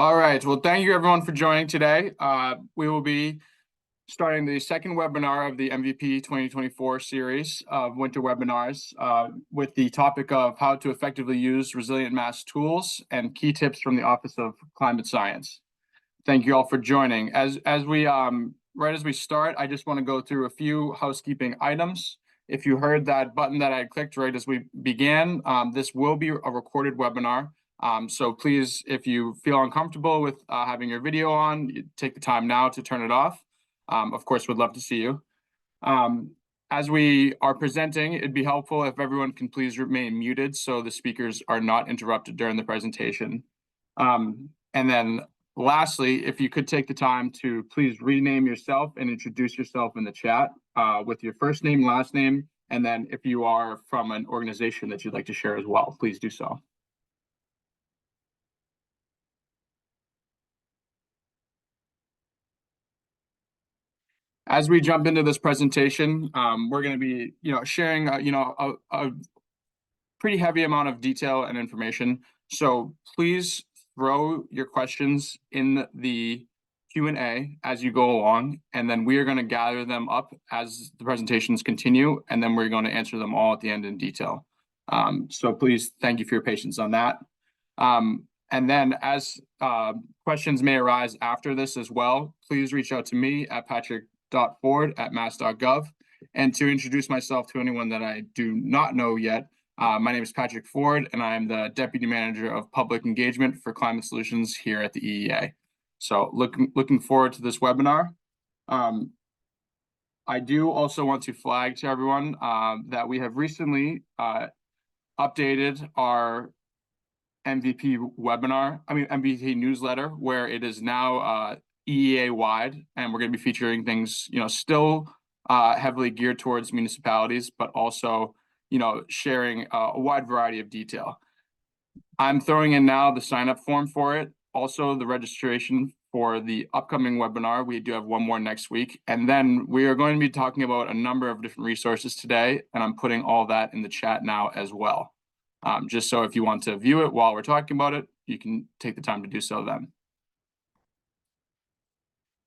All right. Well, thank you everyone for joining today. We will be starting the second webinar of the MVP 2024 series of winter webinars with the topic of how to effectively use ResilientMass Tools and key tips from the Office of Climate Science. Thank you all for joining. As we start, I just want to go through a few housekeeping items. If you heard that button that I clicked right as we began, this will be a recorded webinar. So please, if you feel uncomfortable with having your video on, take the time now to turn it off. Of course, we'd love to see you. As we are presenting, it'd be helpful if everyone can please remain muted so the speakers are not interrupted during the presentation. And then lastly, if you could take the time to please rename yourself and introduce yourself in the chat with your first name, last name, and then if you are from an organization that you'd like to share as well, please do so. As we jump into this presentation, we're going to be, sharing, a pretty heavy amount of detail and information. So please throw your questions in the Q&A as you go along, and then we are going to gather them up as the presentations continue, and then we're going to answer them all at the end in detail. So please, thank you for your patience on that. And then as questions may arise after this as well, please reach out to me at patrick.ford@mass.gov. And to introduce myself to anyone that I do not know yet, my name is Patrick Ford, and I am the Deputy Manager of Public Engagement for Climate Solutions here at the EEA. So looking forward to this webinar. I do also want to flag to everyone that we have recently updated our MVP newsletter, where it is now EEA-wide, and we're going to be featuring things, still heavily geared towards municipalities, but also, sharing a wide variety of detail. I'm throwing in now the sign-up form for it, also the registration for the upcoming webinar. We do have one more next week, and then we are going to be talking about a number of different resources today, and I'm putting all that in the chat now as well. Just so if you want to view it while we're talking about it, you can take the time to do so then.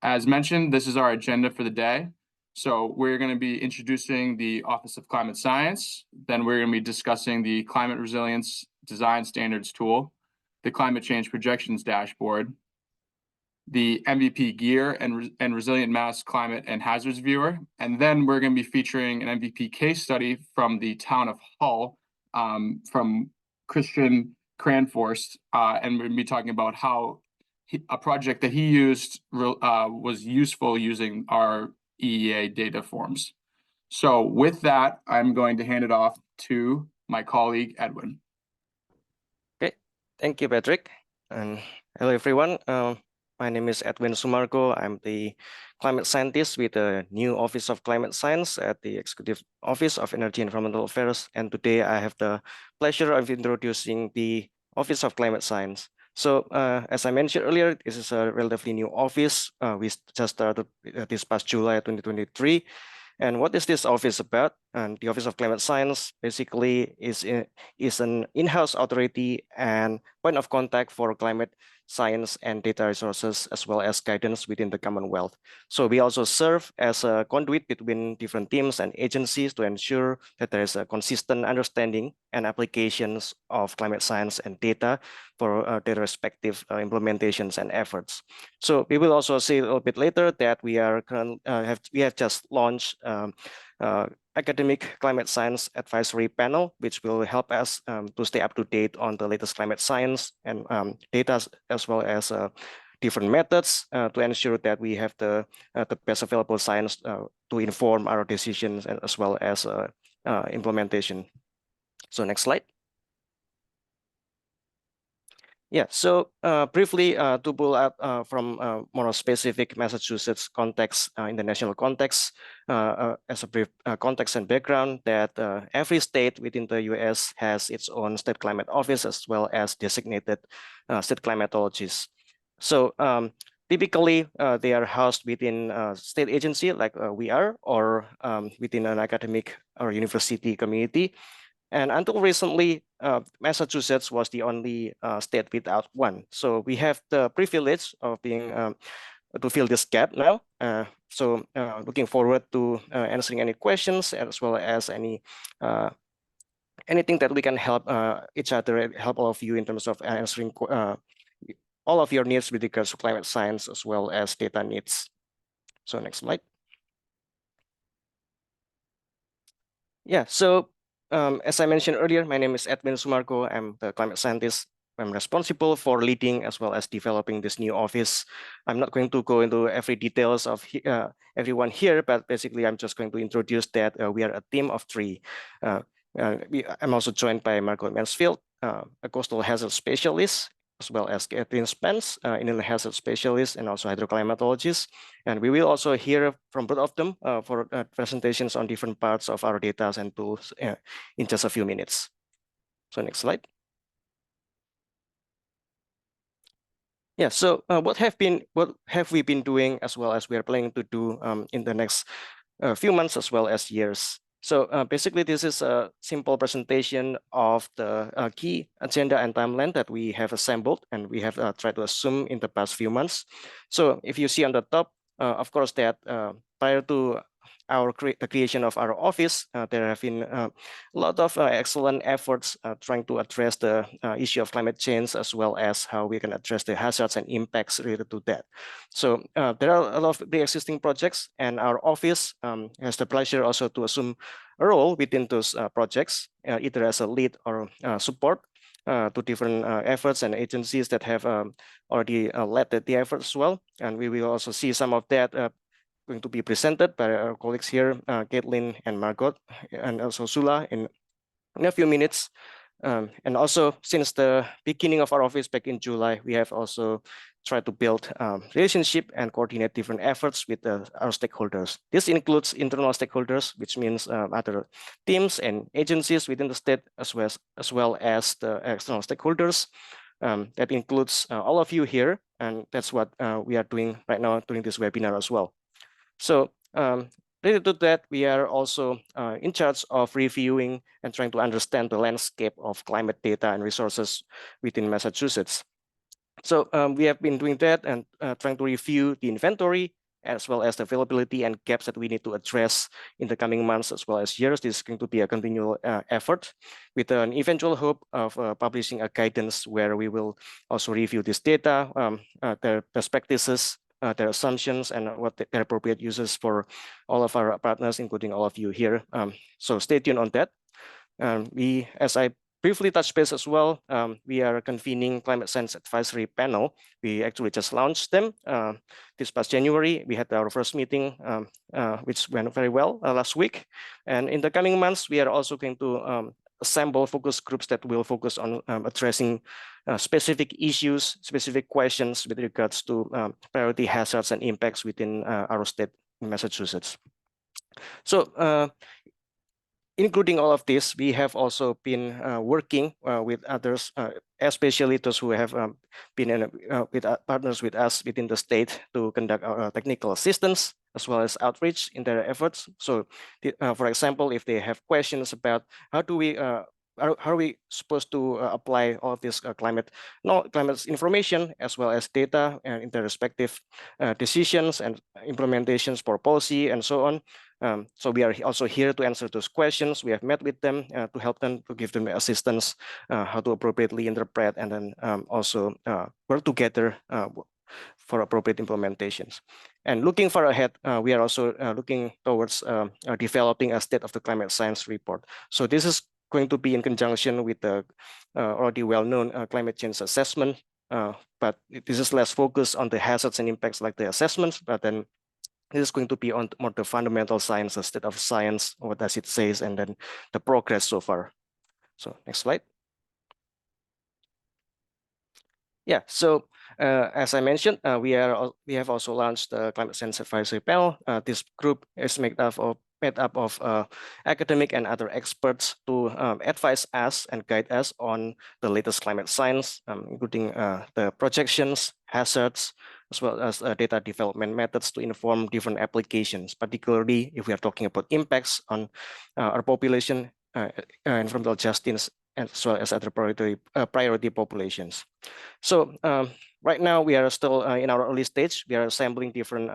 As mentioned, this is our agenda for the day. So we're going to be introducing the Office of Climate Science. Then we're going to be discussing the Climate Resilience Design Standards Tool, the Climate Change Projections Dashboard, the MVP Gear and ResilientMass Climate and Hazards Viewer. And then we're going to be featuring an MVP case study from the town of Hull, from Christian Cranforst, and we're going to be talking about how a project that he used was useful using our EEA data forms. So with that, I'm going to hand it off to my colleague, Edwin. Okay, thank you, Patrick. And hello, everyone. My name is Edwin Sumargo. I'm the climate scientist with the new Office of Climate Science at the Executive Office of Energy and Environmental Affairs. And today I have the pleasure of introducing the Office of Climate Science. So as I mentioned earlier, this is a relatively new office. We just started this past July 2023. And what is this office about? And the Office of Climate Science basically is an in-house authority and point of contact for climate science and data resources, as well as guidance within the Commonwealth. So we also serve as a conduit between different teams and agencies to ensure that there is a consistent understanding and applications of climate science and data for their respective implementations and efforts. So we will also see a little bit later that we have just launched academic climate science advisory panel, which will help us to stay up to date on the latest climate science and data, as well as different methods to ensure that we have the best available science to inform our decisions and as well as implementation. So next slide. Yeah, so briefly to pull out from more specific Massachusetts context, in the national context, as a brief context and background, that every state within the US has its own state climate office as well as designated state climatologists. So typically they are housed within a state agency like we are, or within an academic or university community. And until recently, Massachusetts was the only state without one. So we have the privilege of being to fill this gap now. So looking forward to answering any questions as well as anything that we can help each other, help all of you in terms of answering all of your needs with regards to climate science as well as data needs. So next slide. Yeah, so as I mentioned earlier, my name is Edwin Sumarko. I'm the climate scientist. I'm responsible for leading as well as developing this new office. I'm not going to go into every details of everyone here, but basically I'm just going to introduce that we are a team of three. I'm also joined by Margot Mansfield, a coastal hazard specialist, as well as Catherine Spence, inland hazard specialist and also hydroclimatologist. And we will also hear from both of them for presentations on different parts of our data and tools in just a few minutes. So next slide. Yeah, so what have we been doing as well as we are planning to do in the next few months as well as years? So basically, this is a simple presentation of the key agenda and timeline that we have assembled and we have tried to assume in the past few months. So if you see on the top, of course, that prior to the creation of our office, there have been a lot of excellent efforts trying to address the issue of climate change as well as how we can address the hazards and impacts related to that. So there are a lot of pre-existing projects, and our office has the pleasure also to assume a role within those projects, either as a lead or support to different efforts and agencies that have already led the efforts as well. And we will also see some of that going to be presented by our colleagues here, Caitlin and Margot, and also Sula in a few minutes. And also, since the beginning of our office back in July, we have also tried to build relationship and coordinate different efforts with our stakeholders. This includes internal stakeholders, which means other teams and agencies within the state, as well as the external stakeholders. That includes all of you here, and that's what we are doing right now during this webinar as well. So related to that, we are also in charge of reviewing and trying to understand the landscape of climate data and resources within Massachusetts. So we have been doing that and trying to review the inventory as well as the availability and gaps that we need to address in the coming months as well as years. This is going to be a continual effort with an eventual hope of publishing a guidance where we will also review this data, their best practices, their assumptions, and what their appropriate uses for all of our partners, including all of you here. So stay tuned on that. As I briefly touched base as well, we are convening Climate Science Advisory Panel. We actually just launched them this past January. We had our first meeting, which went very well last week. And in the coming months, we are also going to assemble focus groups that will focus on addressing specific issues, specific questions with regards to priority hazards and impacts within our state in Massachusetts. So including all of this, we have also been working with others, especially those who have been with partners with us within the state to conduct our technical assistance as well as outreach in their efforts. So, for example, if they have questions about how are we supposed to apply all of this climate information as well as data in their respective decisions and implementations for policy and so on. So we are also here to answer those questions. We have met with them to help them, to give them assistance, how to appropriately interpret, and then also work together for appropriate implementations. And looking far ahead, we are also looking towards developing a state of the climate science report. So this is going to be in conjunction with the already well-known climate change assessment, but this is less focused on the hazards and impacts like the assessments, but then this is going to be on more the fundamental science, the state of science, what does it say, and then the progress so far. So next slide. Yeah, so as I mentioned, we have also launched the Climate Science Advisory Panel. This group is made up of academic and other experts to advise us and guide us on the latest climate science, including the projections, hazards, as well as data development methods to inform different applications, particularly if we are talking about impacts on our population, environmental justice as well as other priority populations. So right now we are still in our early stage. We are assembling different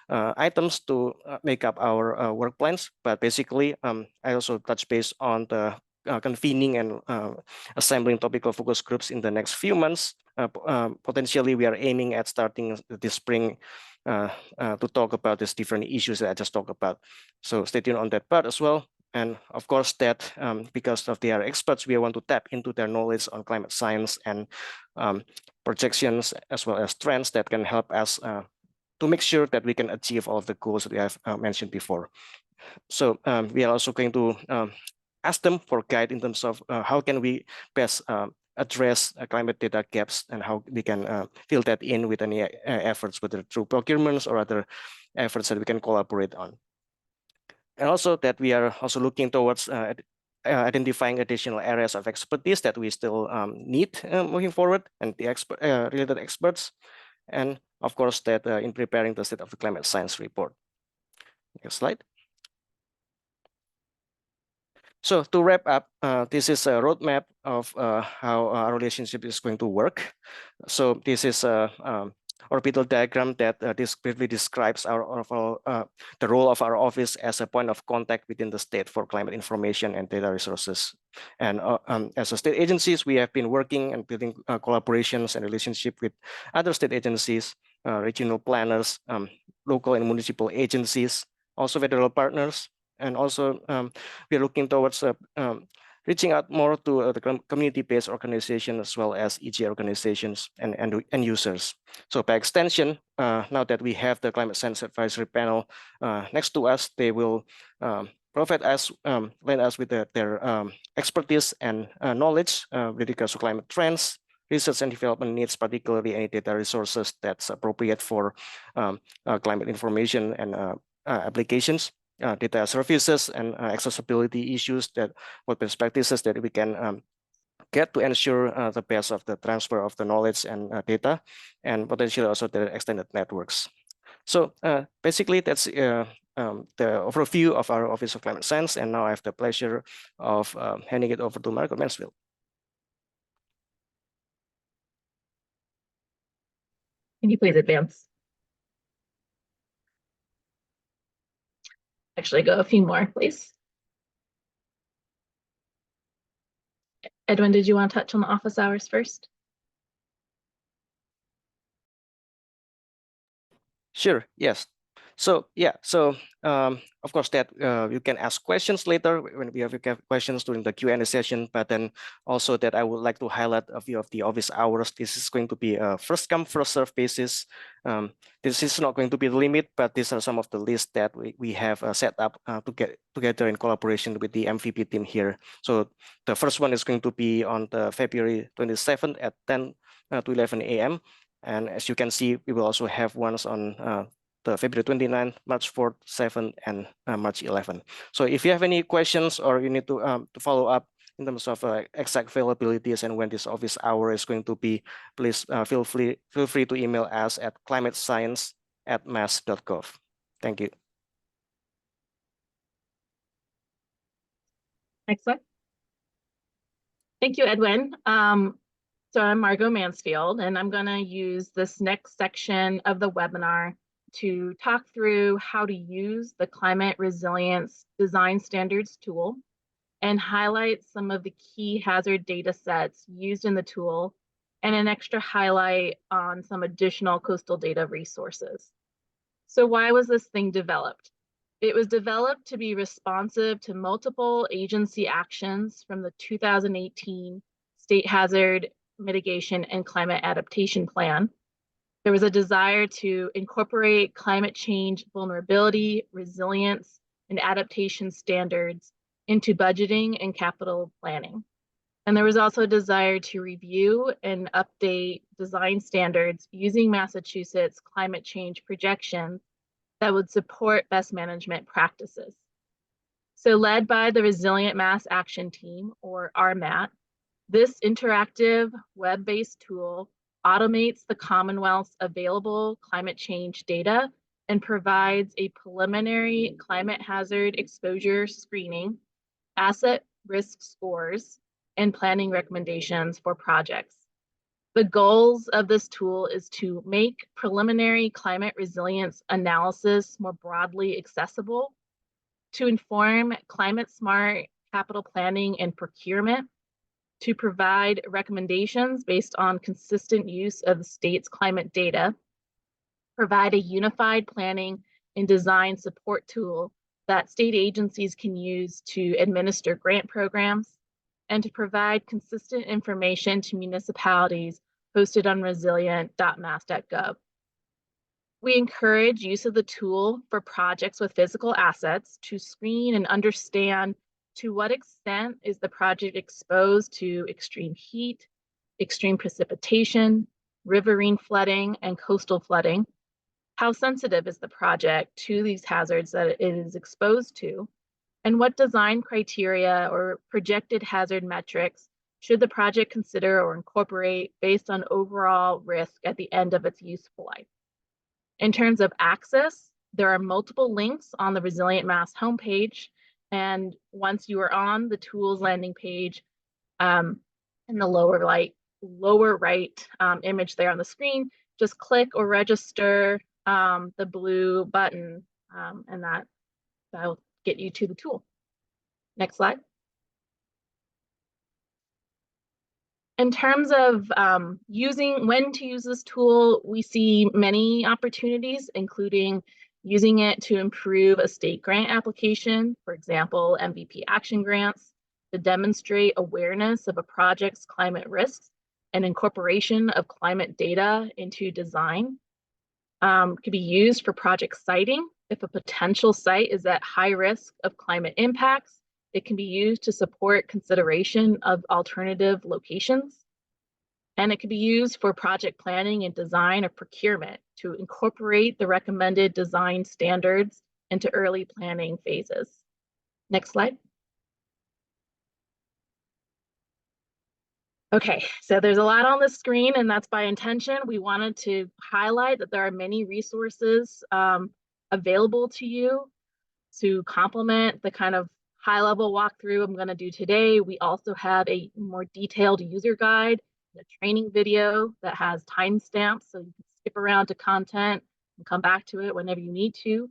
items to make up our work plans. But basically, I also touch base on the convening and assembling topical focus groups in the next few months. Potentially, we are aiming at starting this spring to talk about these different issues that I just talked about. So stay tuned on that part as well. And of course, that because of they are experts, we want to tap into their knowledge on climate science and projections as well as trends that can help us to make sure that we can achieve all of the goals that we have mentioned before. So we are also going to ask them for guide in terms of how can we best address climate data gaps and how we can fill that in with any efforts, whether through procurements or other efforts that we can collaborate on. And also that we are also looking towards identifying additional areas of expertise that we still need moving forward and the related experts. And of course that in preparing the State of the Climate Science report. Next slide. So to wrap up, this is a roadmap of how our relationship is going to work. So this is a orbital diagram that briefly describes the role of our office as a point of contact within the state for climate information and data resources. And as a state agencies, we have been working and building collaborations and relationship with other state agencies, regional planners, local and municipal agencies, also federal partners. And also we are looking towards reaching out more to the community-based organizations as well as EG organizations and users. So by extension, now that we have the Climate Science Advisory Panel next to us, they will provide us, lend us with their expertise and knowledge with regards to climate trends, research and development needs, particularly any data resources that's appropriate for climate information and applications. Data services and accessibility issues that what best practices that we can get to ensure the best of the transfer of the knowledge and data, and potentially also the extended networks. So basically that's the overview of our Office of Climate Science, and now I have the pleasure of handing it over to Marco Mansfield. Can you please advance? Actually, go a few more, please. Edwin, did you want to touch on the office hours first? Sure, yes. So yeah, so of course that you can ask questions later when we have questions during the Q&A session, but then also that I would like to highlight a few of the office hours. This is going to be a first come, first serve basis. This is not going to be the limit, but these are some of the lists that we have set up to get together in collaboration with the MVP team here. So the first one is going to be on the February 27th at 10 to 11 a.m. And as you can see, we will also have ones on the February 29th, March 4th, 7th, and March 11th. So if you have any questions or you need to follow up in terms of exact availabilities and when this office hour is going to be, please feel free to email us at climatescience@mass.gov. Thank you. Next slide. Thank you, Edwin. So I'm Margot Mansfield, and I'm going to use this next section of the webinar to talk through how to use the Climate Resilience Design Standards tool and highlight some of the key hazard data sets used in the tool and an extra highlight on some additional coastal data resources. So why was this thing developed? It was developed to be responsive to multiple agency actions from the 2018 State Hazard Mitigation and Climate Adaptation Plan. There was a desire to incorporate climate change vulnerability, resilience, and adaptation standards into budgeting and capital planning. And there was also a desire to review and update design standards using Massachusetts climate change projections that would support best management practices. So led by the Resilient Mass Action Team, or RMAT, this interactive web-based tool automates the Commonwealth's available climate change data and provides a preliminary climate hazard exposure screening, asset risk scores and planning recommendations for projects. The goals of this tool is to make preliminary climate resilience analysis more broadly accessible, to inform climate smart capital planning and procurement, to provide recommendations based on consistent use of the state's climate data, provide a unified planning and design support tool that state agencies can use to administer grant programs, and to provide consistent information to municipalities hosted on resilient.mass.gov. We encourage use of the tool for projects with physical assets to screen and understand to what extent is the project exposed to extreme heat, extreme precipitation, riverine flooding, and coastal flooding. How sensitive is the project to these hazards that it is exposed to? And what design criteria or projected hazard metrics should the project consider or incorporate based on overall risk at the end of its useful life? In terms of access, there are multiple links on the Resilient Mass homepage. And once you are on the tools landing page, in the lower right image there on the screen, just click or register the blue button, and that'll get you to the tool. Next slide. In terms of when to use this tool, we see many opportunities, including using it to improve a state grant application, for example, MVP action grants, to demonstrate awareness of a project's climate risks and incorporation of climate data into design. Could be used for project siting. If a potential site is at high risk of climate impacts, it can be used to support consideration of alternative locations. And it can be used for project planning and design or procurement to incorporate the recommended design standards into early planning phases. Next slide. Okay, so there's a lot on the screen, and that's by intention. We wanted to highlight that there are many resources available to you to complement the kind of high-level walkthrough I'm going to do today. We also have a more detailed user guide, a training video that has timestamps, so you can skip around to content and come back to it whenever you need to.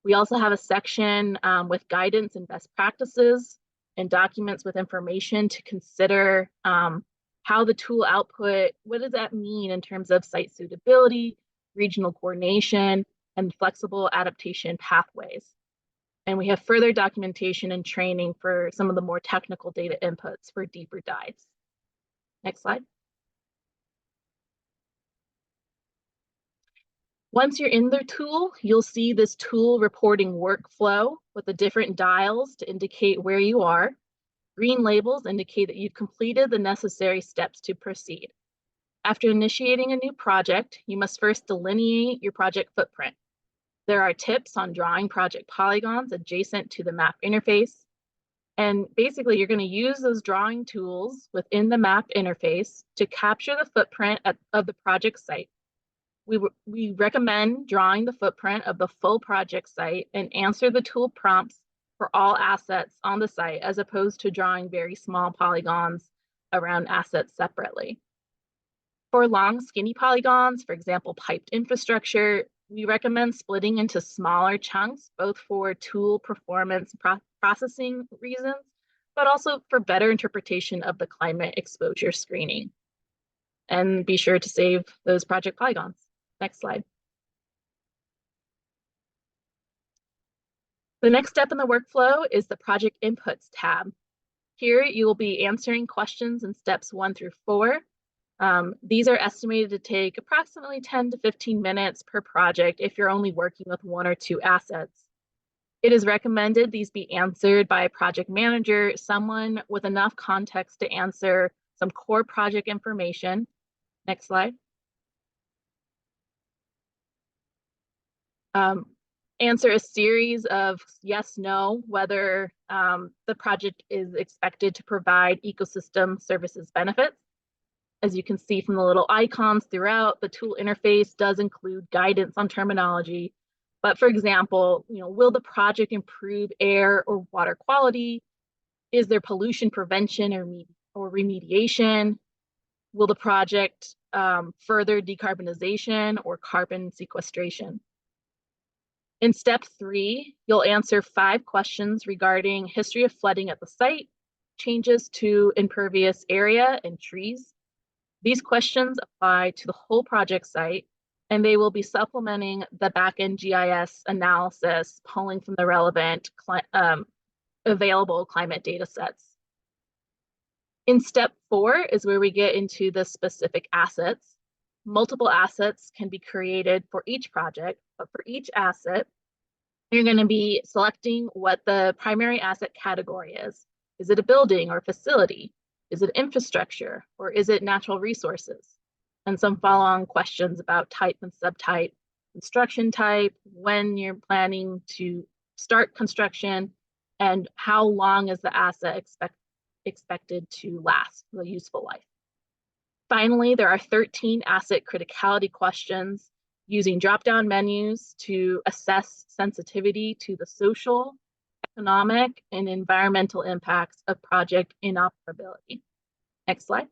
We also have a section with guidance and best practices and documents with information to consider how the tool output, what does that mean in terms of site suitability, regional coordination, and flexible adaptation pathways. And we have further documentation and training for some of the more technical data inputs for deeper dives. Next slide. Once you're in the tool, you'll see this tool reporting workflow with the different dials to indicate where you are. Green labels indicate that you've completed the necessary steps to proceed. After initiating a new project, you must first delineate your project footprint. There are tips on drawing project polygons adjacent to the map interface. And basically, you're going to use those drawing tools within the map interface to capture the footprint of the project site. We recommend drawing the footprint of the full project site and answer the tool prompts for all assets on the site, as opposed to drawing very small polygons around assets separately. For long, skinny polygons, for example, piped infrastructure, we recommend splitting into smaller chunks, both for tool performance processing reasons, but also for better interpretation of the climate exposure screening. And be sure to save those project polygons. Next slide. The next step in the workflow is the Project Inputs tab. Here you will be answering questions in steps 1 through 4. These are estimated to take approximately 10 to 15 minutes per project if you're only working with 1 or 2 assets. It is recommended these be answered by a project manager, someone with enough context to answer some core project information. Next slide. Answer a series of yes, no, whether the project is expected to provide ecosystem services benefits. As you can see from the little icons throughout, the tool interface does include guidance on terminology. But for example, will the project improve air or water quality? Is there pollution prevention or remediation? Will the project further decarbonization or carbon sequestration? In step 3, you'll answer 5 questions regarding history of flooding at the site, changes to impervious area and trees. These questions apply to the whole project site, and they will be supplementing the backend GIS analysis, pulling from the relevant available climate data sets. In step 4 is where we get into the specific assets. Multiple assets can be created for each project, but for each asset, you're going to be selecting what the primary asset category is. Is it a building or facility? Is it infrastructure, or is it natural resources? And some follow-on questions about type and subtype, construction type, when you're planning to start construction, and how long is the asset expected to last, the useful life. Finally, there are 13 asset criticality questions using drop-down menus to assess sensitivity to the social, economic, and environmental impacts of project inoperability. Next slide.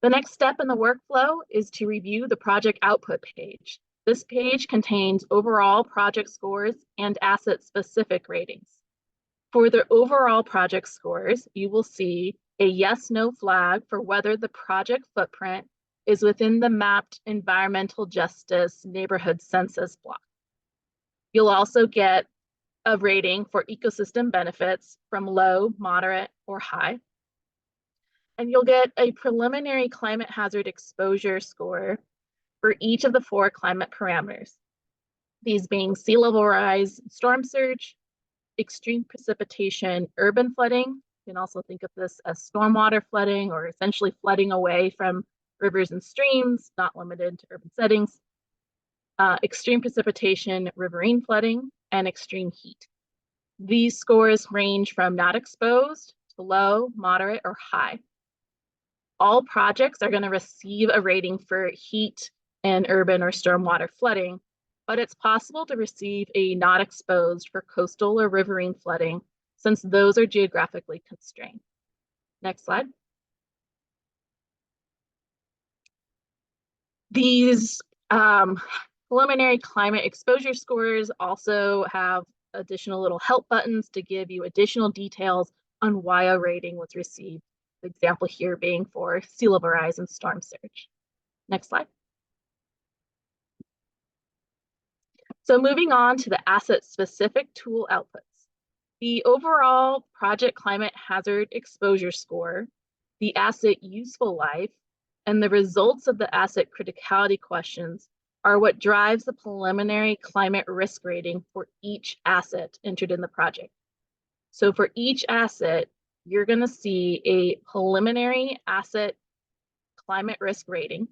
The next step in the workflow is to review the project output page. This page contains overall project scores and asset-specific ratings. For the overall project scores, you will see a yes/no flag for whether the project footprint is within the mapped environmental justice neighborhood census block. You'll also get a rating for ecosystem benefits from low, moderate, or high. And you'll get a preliminary climate hazard exposure score for each of the 4 climate parameters. These being sea level rise, storm surge, extreme precipitation, urban flooding. You can also think of this as stormwater flooding, or essentially flooding away from rivers and streams, not limited to urban settings. Extreme precipitation, riverine flooding, and extreme heat. These scores range from not exposed to low, moderate, or high. All projects are going to receive a rating for heat and urban or stormwater flooding, but it's possible to receive a not exposed for coastal or riverine flooding, since those are geographically constrained. Next slide. These preliminary climate exposure scores also have additional little help buttons to give you additional details on why a rating was received. The example here being for sea level rise and storm surge. Next slide. So moving on to the asset-specific tool outputs. The overall project climate hazard exposure score, the asset useful life, and the results of the asset criticality questions are what drives the preliminary climate risk rating for each asset entered in the project. So for each asset, you're going to see a preliminary asset climate risk rating.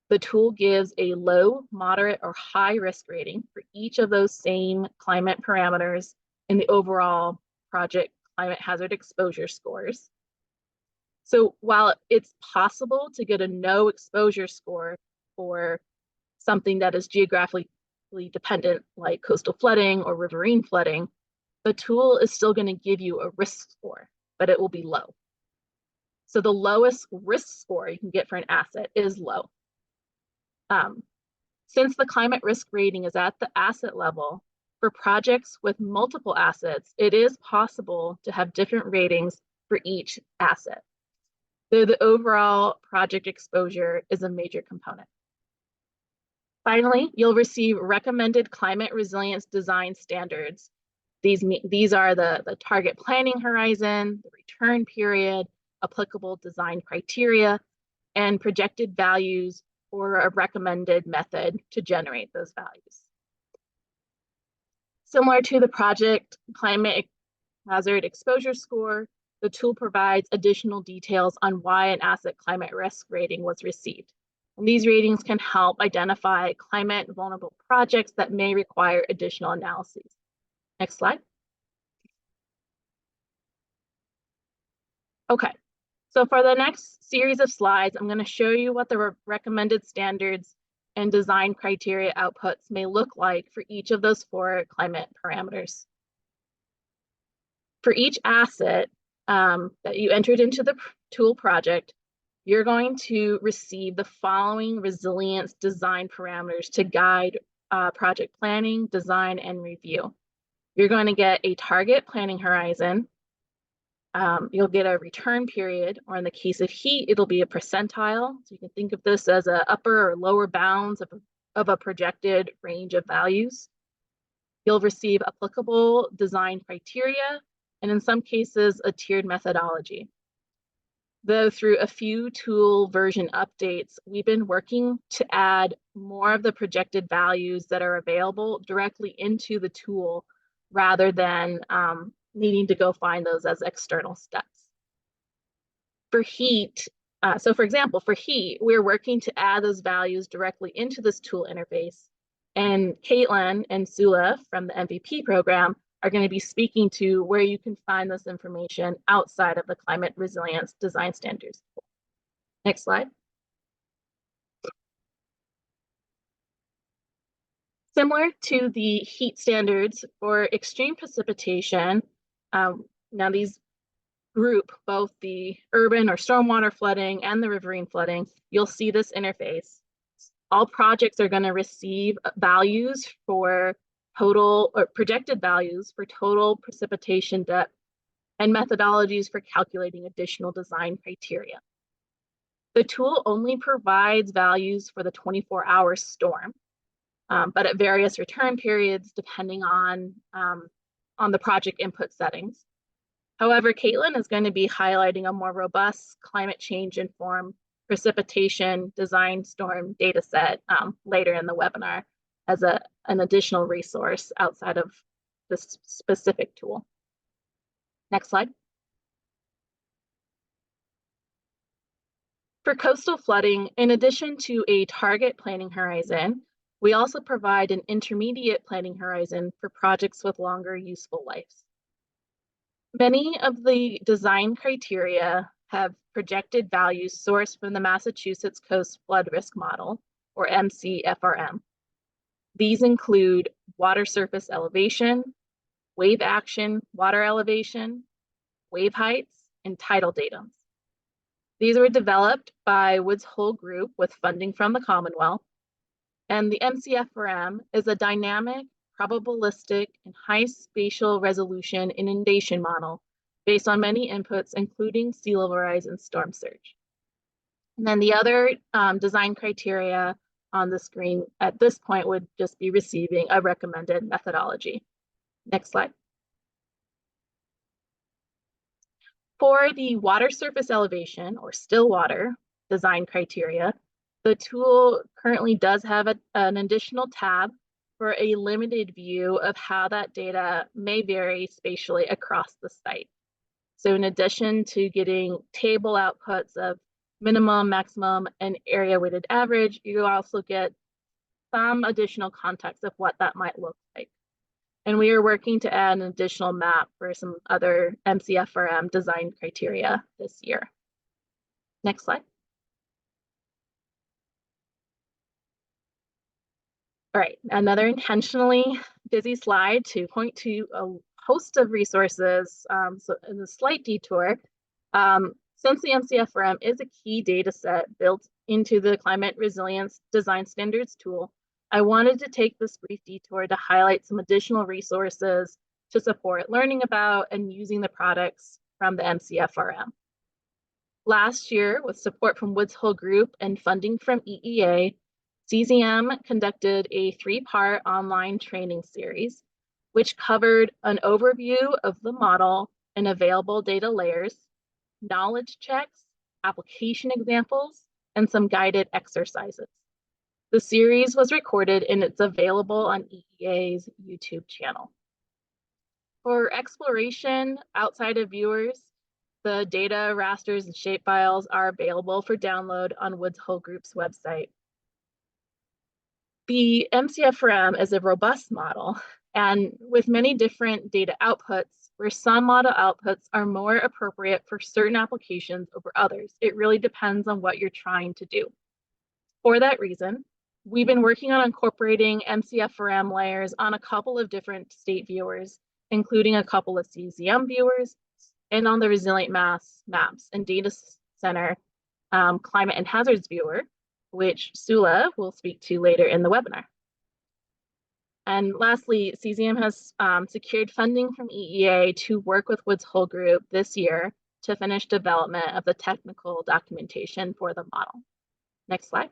The tool gives a low, moderate, or high risk rating for each of those same climate parameters in the overall project climate hazard exposure scores. So while it's possible to get a no exposure score for something that is geographically dependent, like coastal flooding or riverine flooding, the tool is still going to give you a risk score, but it will be low. So the lowest risk score you can get for an asset is low. Since the climate risk rating is at the asset level, for projects with multiple assets, it is possible to have different ratings for each asset. So the overall project exposure is a major component. Finally, you'll receive recommended climate resilience design standards. These are the target planning horizon, the return period, applicable design criteria, and projected values or a recommended method to generate those values. Similar to the project climate hazard exposure score, the tool provides additional details on why an asset climate risk rating was received. And these ratings can help identify climate vulnerable projects that may require additional analyses. Next slide. Okay, so for the next series of slides, I'm going to show you what the recommended standards and design criteria outputs may look like for each of those 4 climate parameters. For each asset that you entered into the tool project, you're going to receive the following resilience design parameters to guide project planning, design, and review. You're going to get a target planning horizon. You'll get a return period, or in the case of heat, it'll be a percentile. So you can think of this as an upper or lower bounds of a projected range of values. You'll receive applicable design criteria, and in some cases, a tiered methodology. Though through a few tool version updates, we've been working to add more of the projected values that are available directly into the tool rather than needing to go find those as external steps. For heat, so for example, for heat, we're working to add those values directly into this tool interface. And Caitlin and Sula from the MVP program are going to be speaking to where you can find this information outside of the Climate Resilience Design Standards. Next slide. Similar to the heat standards for extreme precipitation, now these group both the urban or stormwater flooding and the riverine flooding. You'll see this interface. All projects are going to receive values for total or projected values for total precipitation depth and methodologies for calculating additional design criteria. The tool only provides values for the 24-hour storm, but at various return periods depending on the project input settings. However, Caitlin is going to be highlighting a more robust climate change informed precipitation design storm data set later in the webinar as an additional resource outside of this specific tool. Next slide. For coastal flooding, in addition to a target planning horizon, we also provide an intermediate planning horizon for projects with longer useful lives. Many of the design criteria have projected values sourced from the Massachusetts Coast Flood Risk Model, or MCFRM. These include water surface elevation, wave action, water elevation, wave heights, and tidal datums. These were developed by Woods Hole Group with funding from the Commonwealth, and the MCFRM is a dynamic, probabilistic, and high spatial resolution inundation model based on many inputs, including sea level rise and storm surge. And then the other design criteria on the screen at this point would just be receiving a recommended methodology. Next slide. For the water surface elevation or still water design criteria, the tool currently does have an additional tab for a limited view of how that data may vary spatially across the site. So in addition to getting table outputs of minimum, maximum, and area weighted average, you also get some additional context of what that might look like. And we are working to add an additional map for some other MCFRM design criteria this year. Next slide. All right, another intentionally busy slide to point to a host of resources. So in a slight detour, since the MCFRM is a key data set built into the Climate Resilience Design Standards tool, I wanted to take this brief detour to highlight some additional resources to support learning about and using the products from the MCFRM. Last year, with support from Woods Hole Group and funding from EEA, CZM conducted a 3-part online training series, which covered an overview of the model and available data layers, knowledge checks, application examples, and some guided exercises. The series was recorded and it's available on EEA's YouTube channel. For exploration outside of viewers, the data, rasters, and shapefiles are available for download on Woods Hole Group's website. The MCFRM is a robust model, and with many different data outputs, where some model outputs are more appropriate for certain applications over others. It really depends on what you're trying to do. For that reason, we've been working on incorporating MCFRM layers on a couple of different state viewers including a couple of cesium viewers, and on the ResilientMass Maps and Data Center Climate and Hazards viewer, which Sula will speak to later in the webinar. And lastly, cesium has secured funding from EEA to work with Woods Hole Group this year to finish development of the technical documentation for the model. Next slide.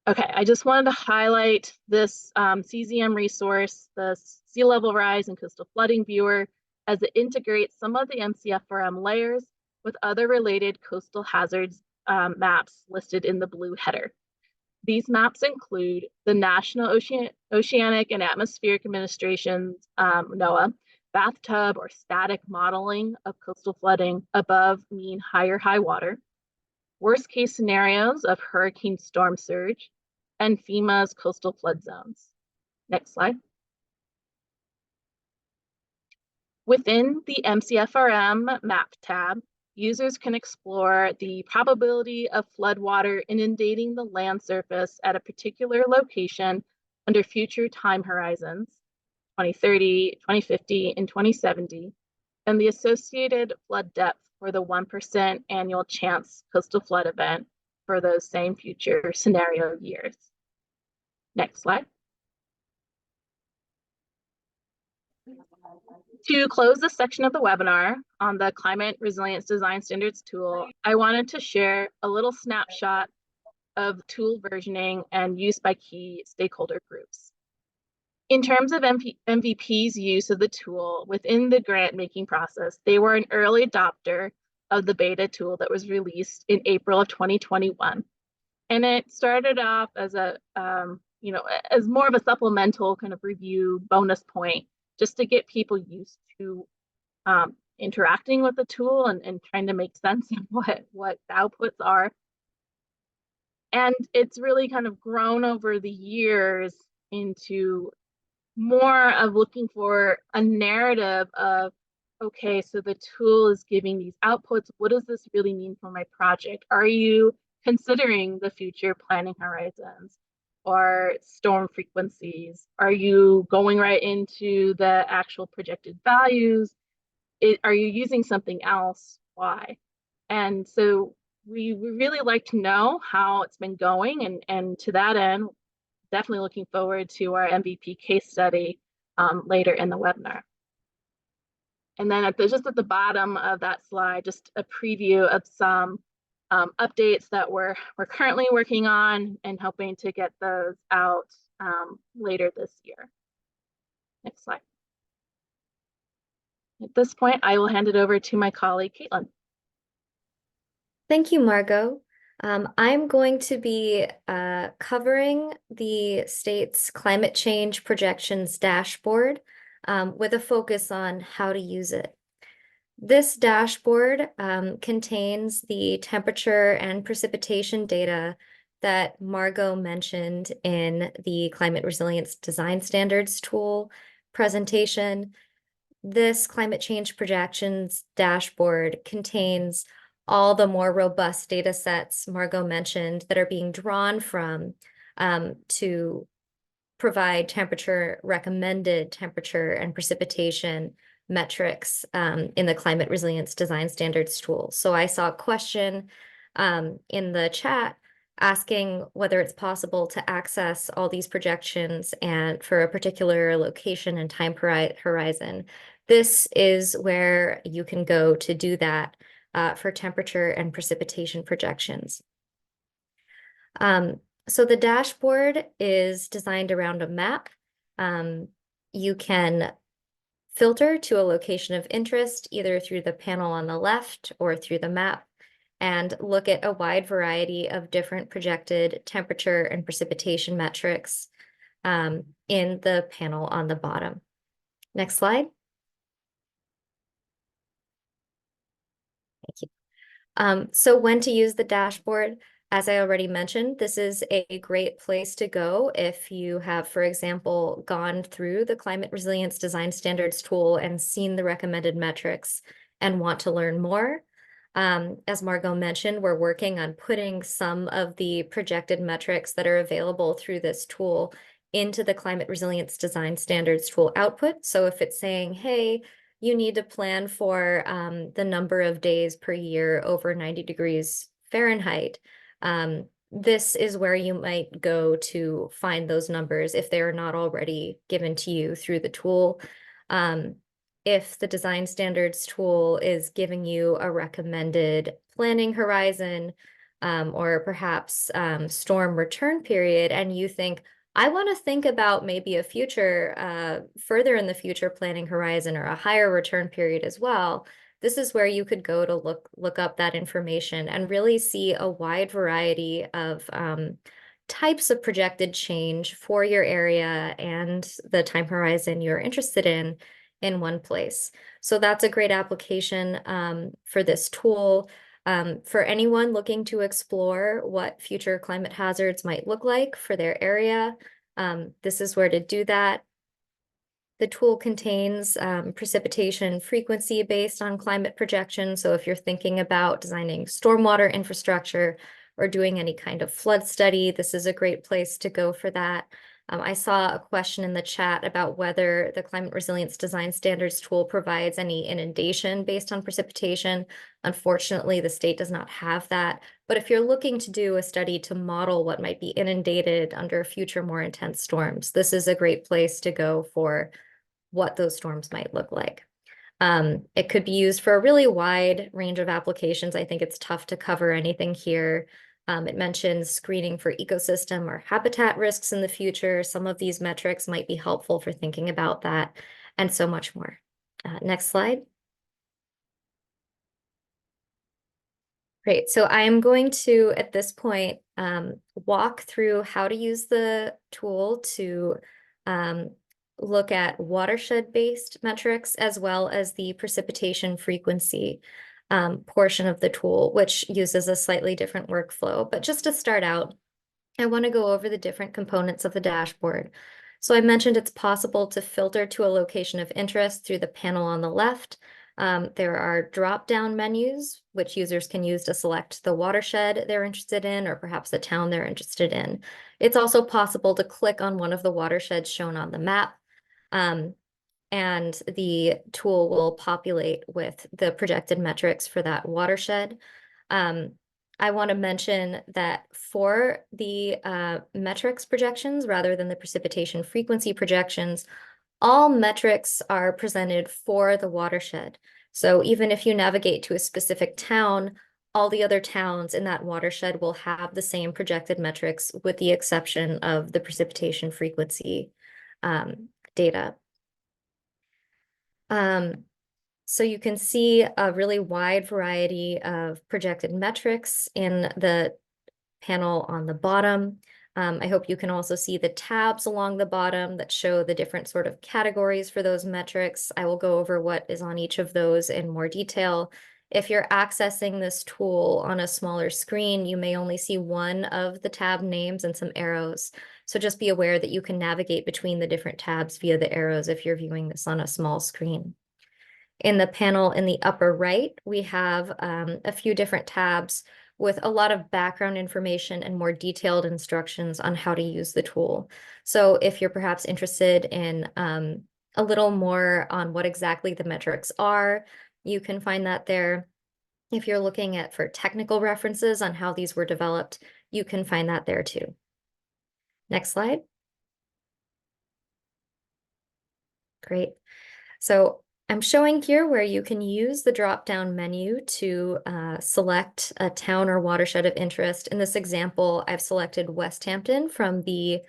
Okay, I just wanted to highlight this cesium resource, the sea level rise and coastal flooding viewer, as it integrates some of the MCFRM layers with other related coastal hazards maps listed in the blue header. These maps include the National Oceanic and Atmospheric Administration's NOAA bathtub or static modeling of coastal flooding above mean high water, worst case scenarios of hurricane storm surge, and FEMA's coastal flood zones. Next slide. Within the MCFRM map tab, users can explore the probability of floodwater inundating the land surface at a particular location under future time horizons, 2030, 2050, and 2070, and the associated flood depth for the 1% annual chance coastal flood event for those same future scenario years. Next slide. To close this section of the webinar on the Climate Resilience Design Standards tool, I wanted to share a little snapshot of tool versioning and use by key stakeholder groups. In terms of MVP's use of the tool within the grant making process, they were an early adopter of the beta tool that was released in April of 2021. And it started off as a, as more of a supplemental kind of review bonus point, just to get people used to interacting with the tool and trying to make sense of what the outputs are. And it's really kind of grown over the years into more of looking for a narrative of, okay, so the tool is giving these outputs. What does this really mean for my project? Are you considering the future planning horizons or storm frequencies? Are you going right into the actual projected values? Are you using something else? Why? And so we really like to know how it's been going, and to that end, definitely looking forward to our MVP case study later in the webinar. And then just at the bottom of that slide, just a preview of some updates that we're currently working on and hoping to get those out later this year. Next slide. At this point, I will hand it over to my colleague, Caitlin. Thank you, Margot. I'm going to be covering the state's climate change projections dashboard with a focus on how to use it. This dashboard contains the temperature and precipitation data that Margot mentioned in the Climate Resilience Design Standards tool presentation. This climate change projections dashboard contains all the more robust data sets Margot mentioned that are being drawn from to provide recommended temperature and precipitation metrics in the Climate Resilience Design Standards tool. So I saw a question in the chat asking whether it's possible to access all these projections and for a particular location and time horizon. This is where you can go to do that for temperature and precipitation projections. So the dashboard is designed around a map. You can filter to a location of interest either through the panel on the left or through the map and look at a wide variety of different projected temperature and precipitation metrics in the panel on the bottom. Next slide. Thank you. So when to use the dashboard? As I already mentioned, this is a great place to go if you have, for example, gone through the Climate Resilience Design Standards tool and seen the recommended metrics and want to learn more. As Margot mentioned, we're working on putting some of the projected metrics that are available through this tool into the climate resilience design standards tool output. So if it's saying, hey, you need to plan for the number of days per year over 90 degrees Fahrenheit, this is where you might go to find those numbers if they are not already given to you through the tool. If the design standards tool is giving you a recommended planning horizon, or perhaps storm return period, and you think, I want to think about maybe a future, further in the future planning horizon or a higher return period as well, this is where you could go to look up that information and really see a wide variety of types of projected change for your area and the time horizon you're interested in one place. So that's a great application for this tool. For anyone looking to explore what future climate hazards might look like for their area, this is where to do that. The tool contains precipitation frequency based on climate projections. So if you're thinking about designing stormwater infrastructure or doing any kind of flood study, this is a great place to go for that. I saw a question in the chat about whether the Climate Resilience Design Standards tool provides any inundation based on precipitation. Unfortunately, the state does not have that. But if you're looking to do a study to model what might be inundated under future more intense storms, this is a great place to go for what those storms might look like. It could be used for a really wide range of applications. I think it's tough to cover anything here. It mentions screening for ecosystem or habitat risks in the future. Some of these metrics might be helpful for thinking about that, and so much more. Next slide. Great. So I am going to, at this point, walk through how to use the tool to look at watershed-based metrics as well as the precipitation frequency portion of the tool, which uses a slightly different workflow. But just to start out, I want to go over the different components of the dashboard. So I mentioned it's possible to filter to a location of interest through the panel on the left. There are drop-down menus, which users can use to select the watershed they're interested in, or perhaps the town they're interested in. It's also possible to click on one of the watersheds shown on the map, and the tool will populate with the projected metrics for that watershed. I want to mention that for the metrics projections, rather than the precipitation frequency projections, all metrics are presented for the watershed. So even if you navigate to a specific town, all the other towns in that watershed will have the same projected metrics with the exception of the precipitation frequency data. So you can see a really wide variety of projected metrics in the panel on the bottom. I hope you can also see the tabs along the bottom that show the different sort of categories for those metrics. I will go over what is on each of those in more detail. If you're accessing this tool on a smaller screen, you may only see one of the tab names and some arrows. So just be aware that you can navigate between the different tabs via the arrows if you're viewing this on a small screen. In the panel in the upper right, we have a few different tabs with a lot of background information and more detailed instructions on how to use the tool. So if you're perhaps interested in a little more on what exactly the metrics are, you can find that there. If you're looking at for technical references on how these were developed, you can find that there too. Next slide. Great. So I'm showing here where you can use the drop-down menu to select a town or watershed of interest. In this example, I've selected West Hampton from the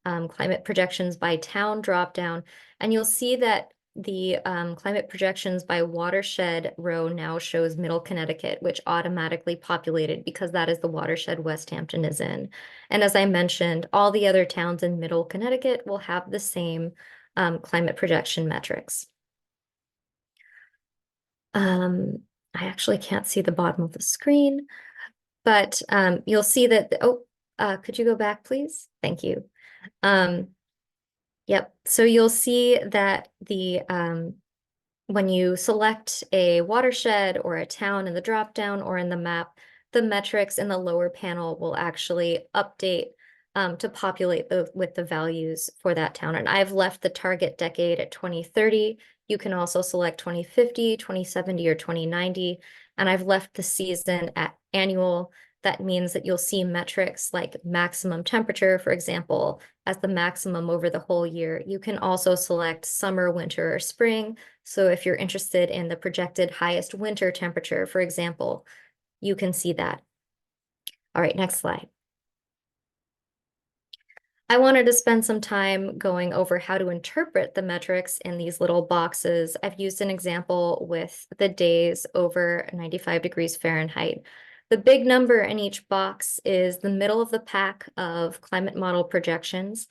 climate projections by town drop-down, and you'll see that the climate projections by watershed row now shows Middle Connecticut, which automatically populated because that is the watershed West Hampton is in. And as I mentioned, all the other towns in Middle Connecticut will have the same climate projection metrics. I actually can't see the bottom of the screen, but you'll see that, could you go back, please? Thank you. Yep, so you'll see that the when you select a watershed or a town in the dropdown or in the map, the metrics in the lower panel will actually update to populate with the values for that town. And I've left the target decade at 2030. You can also select 2050, 2070, or 2090. And I've left the season at annual. That means that you'll see metrics like maximum temperature, for example, as the maximum over the whole year. You can also select summer, winter, or spring. So if you're interested in the projected highest winter temperature, for example, you can see that. All right, next slide. I wanted to spend some time going over how to interpret the metrics in these little boxes. I've used an example with the days over 95 degrees Fahrenheit. The big number in each box is the middle of the pack of climate model projections,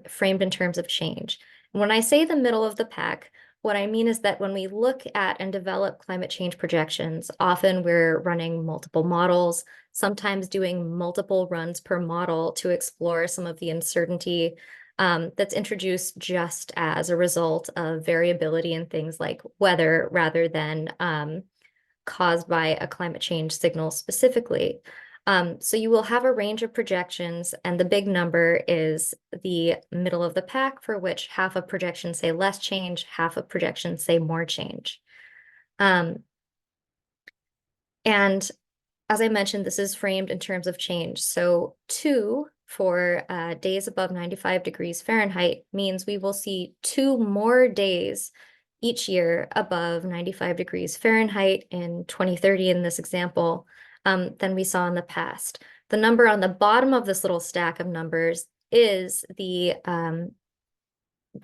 framed in terms of change. When I say the middle of the pack, what I mean is that when we look at and develop climate change projections, often we're running multiple models, sometimes doing multiple runs per model to explore some of the uncertainty that's introduced just as a result of variability in things like weather rather than caused by a climate change signal specifically. So you will have a range of projections, and the big number is the middle of the pack, for which half of projections say less change, half of projections say more change. And as I mentioned, this is framed in terms of change. So 2 for days above 95 degrees Fahrenheit means we will see 2 more days each year above 95 degrees Fahrenheit in 2030 in this example than we saw in the past. The number on the bottom of this little stack of numbers is the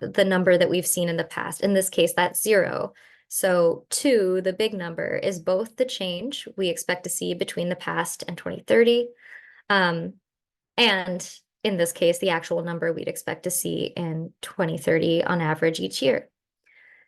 number that we've seen in the past. In this case, that's 0. So 2, the big number, is both the change we expect to see between the past and 2030, and in this case, the actual number we'd expect to see in 2030 on average each year.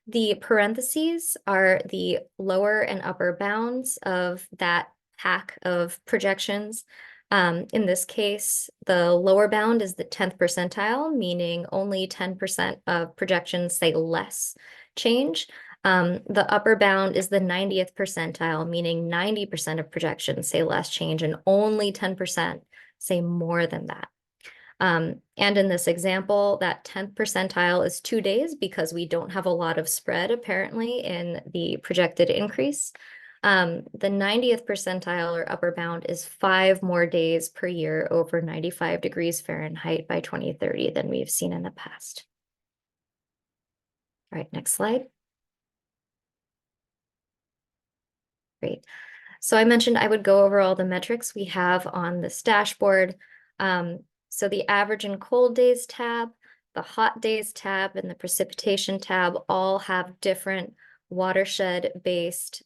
The parentheses are the lower and upper bounds of that pack of projections. In this case, the lower bound is the 10th percentile, meaning only 10% of projections say less change. The upper bound is the 90th percentile, meaning 90% of projections say less change and only 10% say more than that. And in this example, that 10th percentile is 2 days because we don't have a lot of spread apparently in the projected increase. The 90th percentile or upper bound is 5 more days per year over 95 degrees Fahrenheit by 2030 than we've seen in the past. All right, next slide. Great. So I mentioned I would go over all the metrics we have on this dashboard. So the average and cold days tab, the hot days tab, and the precipitation tab all have different watershed-based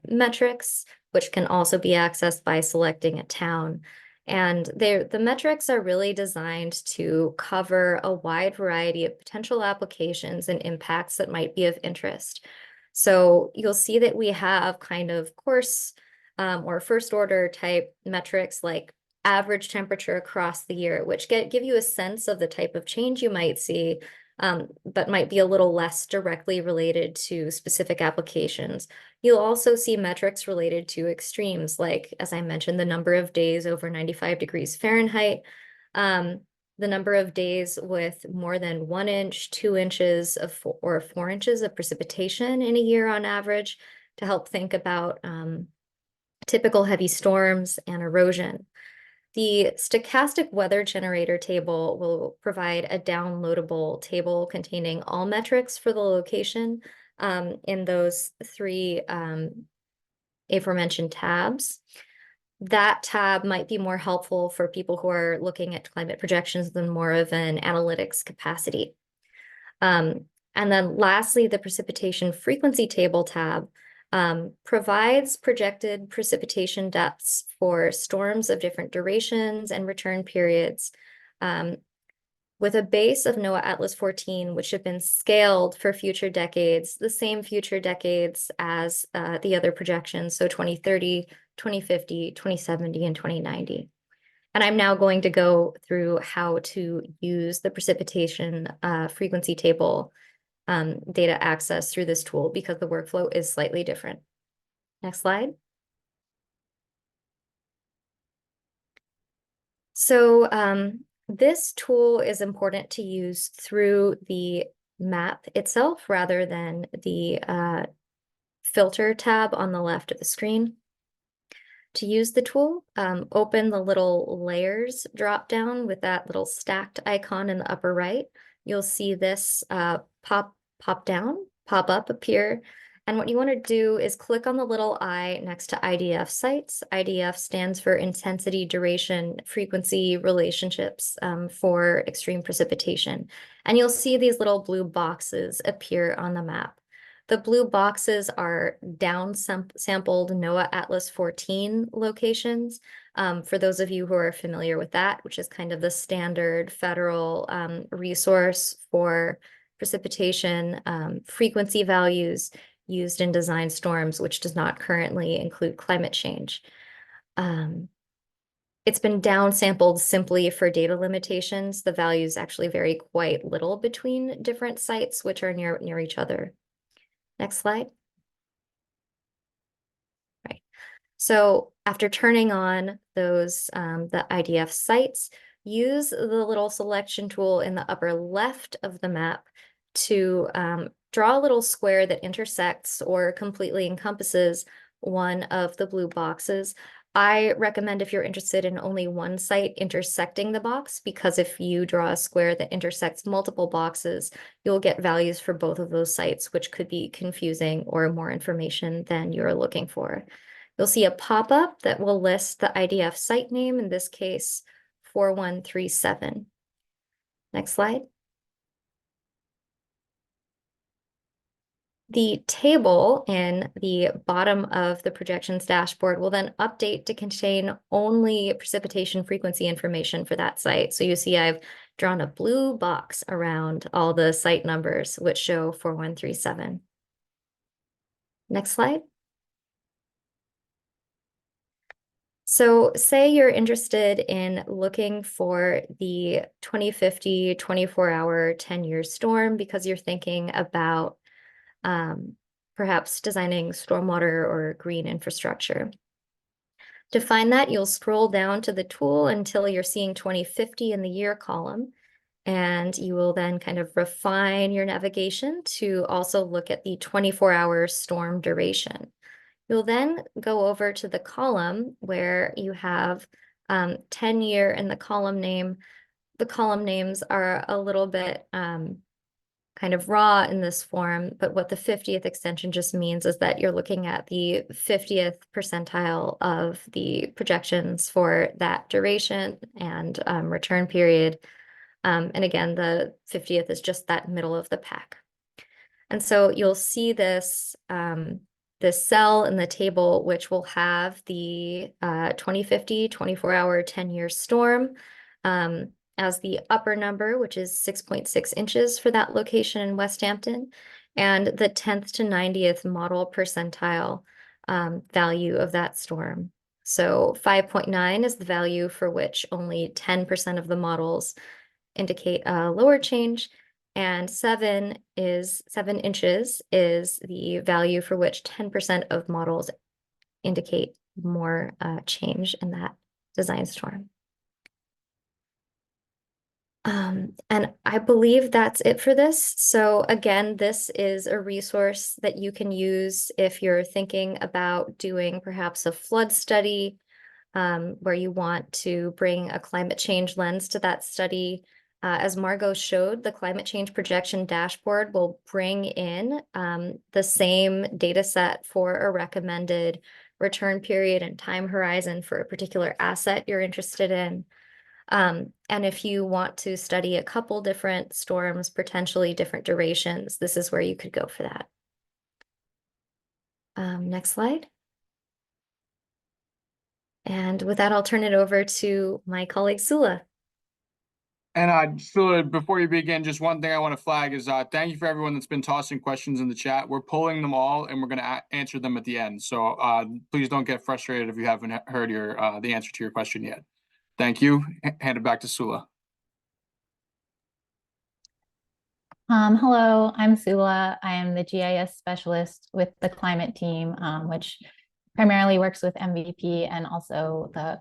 metrics, which can also be accessed by selecting a town. And the metrics are really designed to cover a wide variety of potential applications and impacts that might be of interest. So you'll see that we have kind of coarse or first order type metrics like average temperature across the year, which give you a sense of the type of change you might see, but might be a little less directly related to specific applications. You'll also see metrics related to extremes, like, as I mentioned, the number of days over 95 degrees Fahrenheit, the number of days with more than 1 inch, 2 inches or 4 inches of precipitation in a year on average, to help think about typical heavy storms and erosion. The stochastic weather generator table will provide a downloadable table containing all metrics for the location in those 3 aforementioned tabs. That tab might be more helpful for people who are looking at climate projections than more of an analytics capacity. And then lastly, the precipitation frequency table tab provides projected precipitation depths for storms of different durations and return periods with a base of NOAA Atlas 14, which have been scaled for future decades, the same future decades as the other projections, so 2030, 2050, 2070, and 2090. And I'm now going to go through how to use the precipitation frequency table data access through this tool because the workflow is slightly different. Next slide. So This tool is important to use through the map itself rather than the filter tab on the left of the screen. To use the tool, open the little layers drop down with that little stacked icon in the upper right. You'll see this pop up appear. And what you want to do is click on the little eye next to IDF sites. IDF stands for intensity, duration, frequency, relationships for extreme precipitation. And you'll see these little blue boxes appear on the map. The blue boxes are down-sampled NOAA Atlas 14 locations. For those of you who are familiar with that, which is kind of the standard federal resource for precipitation frequency values used in design storms, which does not currently include climate change. It's been down-sampled simply for data limitations. The values actually vary quite little between different sites, which are near each other. Next slide. Right. So after turning on those, the IDF sites, use the little selection tool in the upper left of the map to draw a little square that intersects or completely encompasses one of the blue boxes. I recommend, if you're interested in only one site, intersecting the box, because if you draw a square that intersects multiple boxes, you'll get values for both of those sites, which could be confusing or more information than you're looking for. You'll see a pop-up that will list the IDF site name, in this case, 4137. Next slide. The table in the bottom of the projections dashboard will then update to contain only precipitation frequency information for that site. So you see I've drawn a blue box around all the site numbers, which show 4137. Next slide. So say you're interested in looking for the 2050 24-hour 10-year storm because you're thinking about perhaps designing stormwater or green infrastructure. To find that, you'll scroll down to the tool until you're seeing 2050 in the year column, and you will then kind of refine your navigation to also look at the 24-hour storm duration. You'll then go over to the column where you have 10-year and the column name. The column names are a little bit kind of raw in this form, but what the 50th extension just means is that you're looking at the 50th percentile of the projections for that duration and return period. And again, the 50th is just that middle of the pack. And so you'll see this, this cell in the table, which will have the 2050 24-hour 10-year storm as the upper number, which is 6.6 inches for that location in West Hampton, and the 10th to 90th model percentile value of that storm. So 5.9 is the value for which only 10% of the models indicate a lower change, and 7 inches is the value for which 10% of models indicate more change in that design storm. And I believe that's it for this. So again, this is a resource that you can use if you're thinking about doing perhaps a flood study, where you want to bring a climate change lens to that study. As Margot showed, the climate change projection dashboard will bring in the same data set for a recommended return period and time horizon for a particular asset you're interested in. And if you want to study a couple different storms, potentially different durations, this is where you could go for that. Next slide. And with that, I'll turn it over to my colleague Sula. And Sula, before you begin, just one thing I want to flag is thank you for everyone that's been tossing questions in the chat. We're pulling them all and we're going to answer them at the end. So please don't get frustrated if you haven't heard the answer to your question yet. Thank you. Hand it back to Sula. Hello, I'm Sula. I am the GIS specialist with the climate team, which primarily works with MVP and also the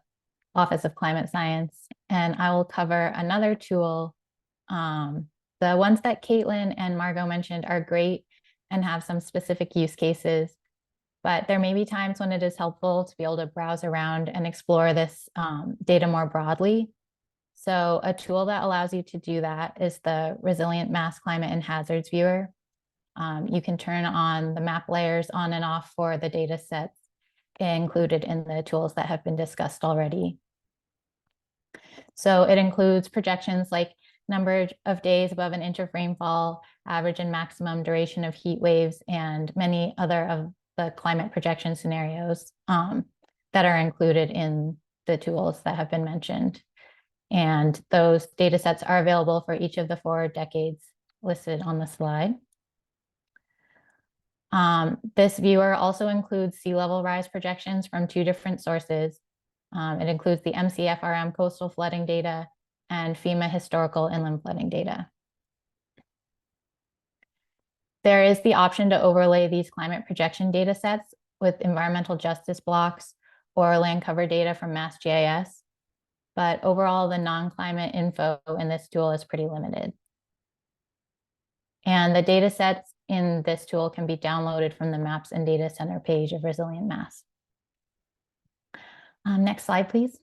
Office of Climate Science, and I will cover another tool. The ones that Caitlin and Margot mentioned are great and have some specific use cases, but there may be times when it is helpful to be able to browse around and explore this data more broadly. So a tool that allows you to do that is the ResilientMass Climate and Hazards Viewer. You can turn on the map layers on and off for the data sets included in the tools that have been discussed already. So it includes projections like number of days above an inch of rainfall, average and maximum duration of heat waves, and many other of the climate projection scenarios that are included in the tools that have been mentioned. And those data sets are available for each of the 4 decades listed on the slide. This viewer also includes sea level rise projections from 2 different sources. It includes the MCFRM coastal flooding data and FEMA historical inland flooding data. There is the option to overlay these climate projection data sets with environmental justice blocks or land cover data from MassGIS. But overall, the non-climate info in this tool is pretty limited. And the data sets in this tool can be downloaded from the Maps and Data Center page of ResilientMass. Next slide, please.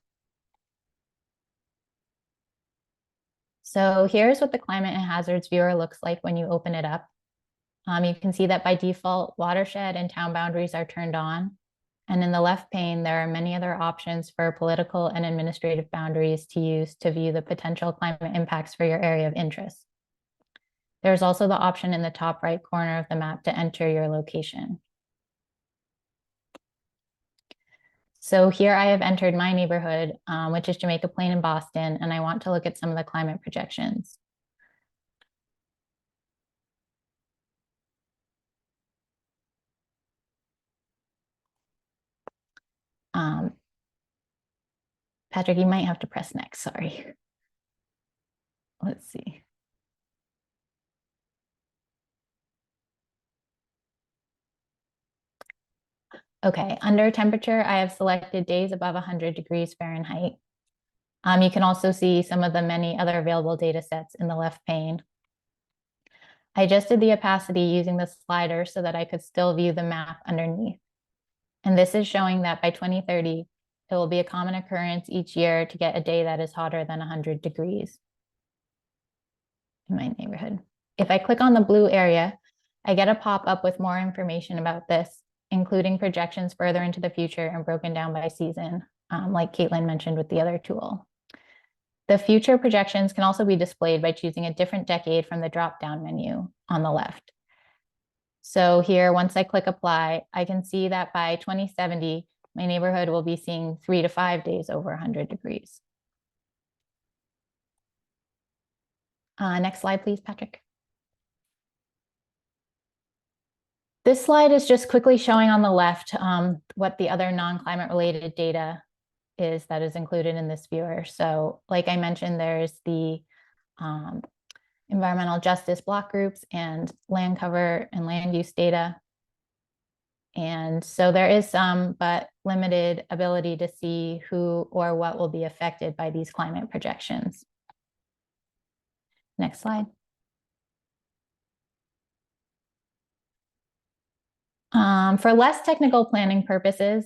So here's what the Climate and Hazards Viewer looks like when you open it up. You can see that by default, watershed and town boundaries are turned on. And in the left pane, there are many other options for political and administrative boundaries to use to view the potential climate impacts for your area of interest. There's also the option in the top right corner of the map to enter your location. So here I have entered my neighborhood, which is Jamaica Plain in Boston, and I want to look at some of the climate projections. Patrick, you might have to press next, sorry. Let's see. Okay, under temperature, I have selected days above 100 degrees Fahrenheit. You can also see some of the many other available data sets in the left pane. I adjusted the opacity using the slider so that I could still view the map underneath. And this is showing that by 2030, it will be a common occurrence each year to get a day that is hotter than 100 degrees in my neighborhood. If I click on the blue area, I get a pop-up with more information about this, including projections further into the future and broken down by season, like Caitlin mentioned with the other tool. The future projections can also be displayed by choosing a different decade from the drop-down menu on the left. So here, once I click apply, I can see that by 2070, my neighborhood will be seeing 3 to 5 days over 100 degrees. Next slide, please, Patrick. This slide is just quickly showing on the left what the other non-climate related data is that is included in this viewer. So like I mentioned, there's the environmental justice block groups and land cover and land use data. And so there is some, but limited ability to see who or what will be affected by these climate projections. Next slide. For less technical planning purposes,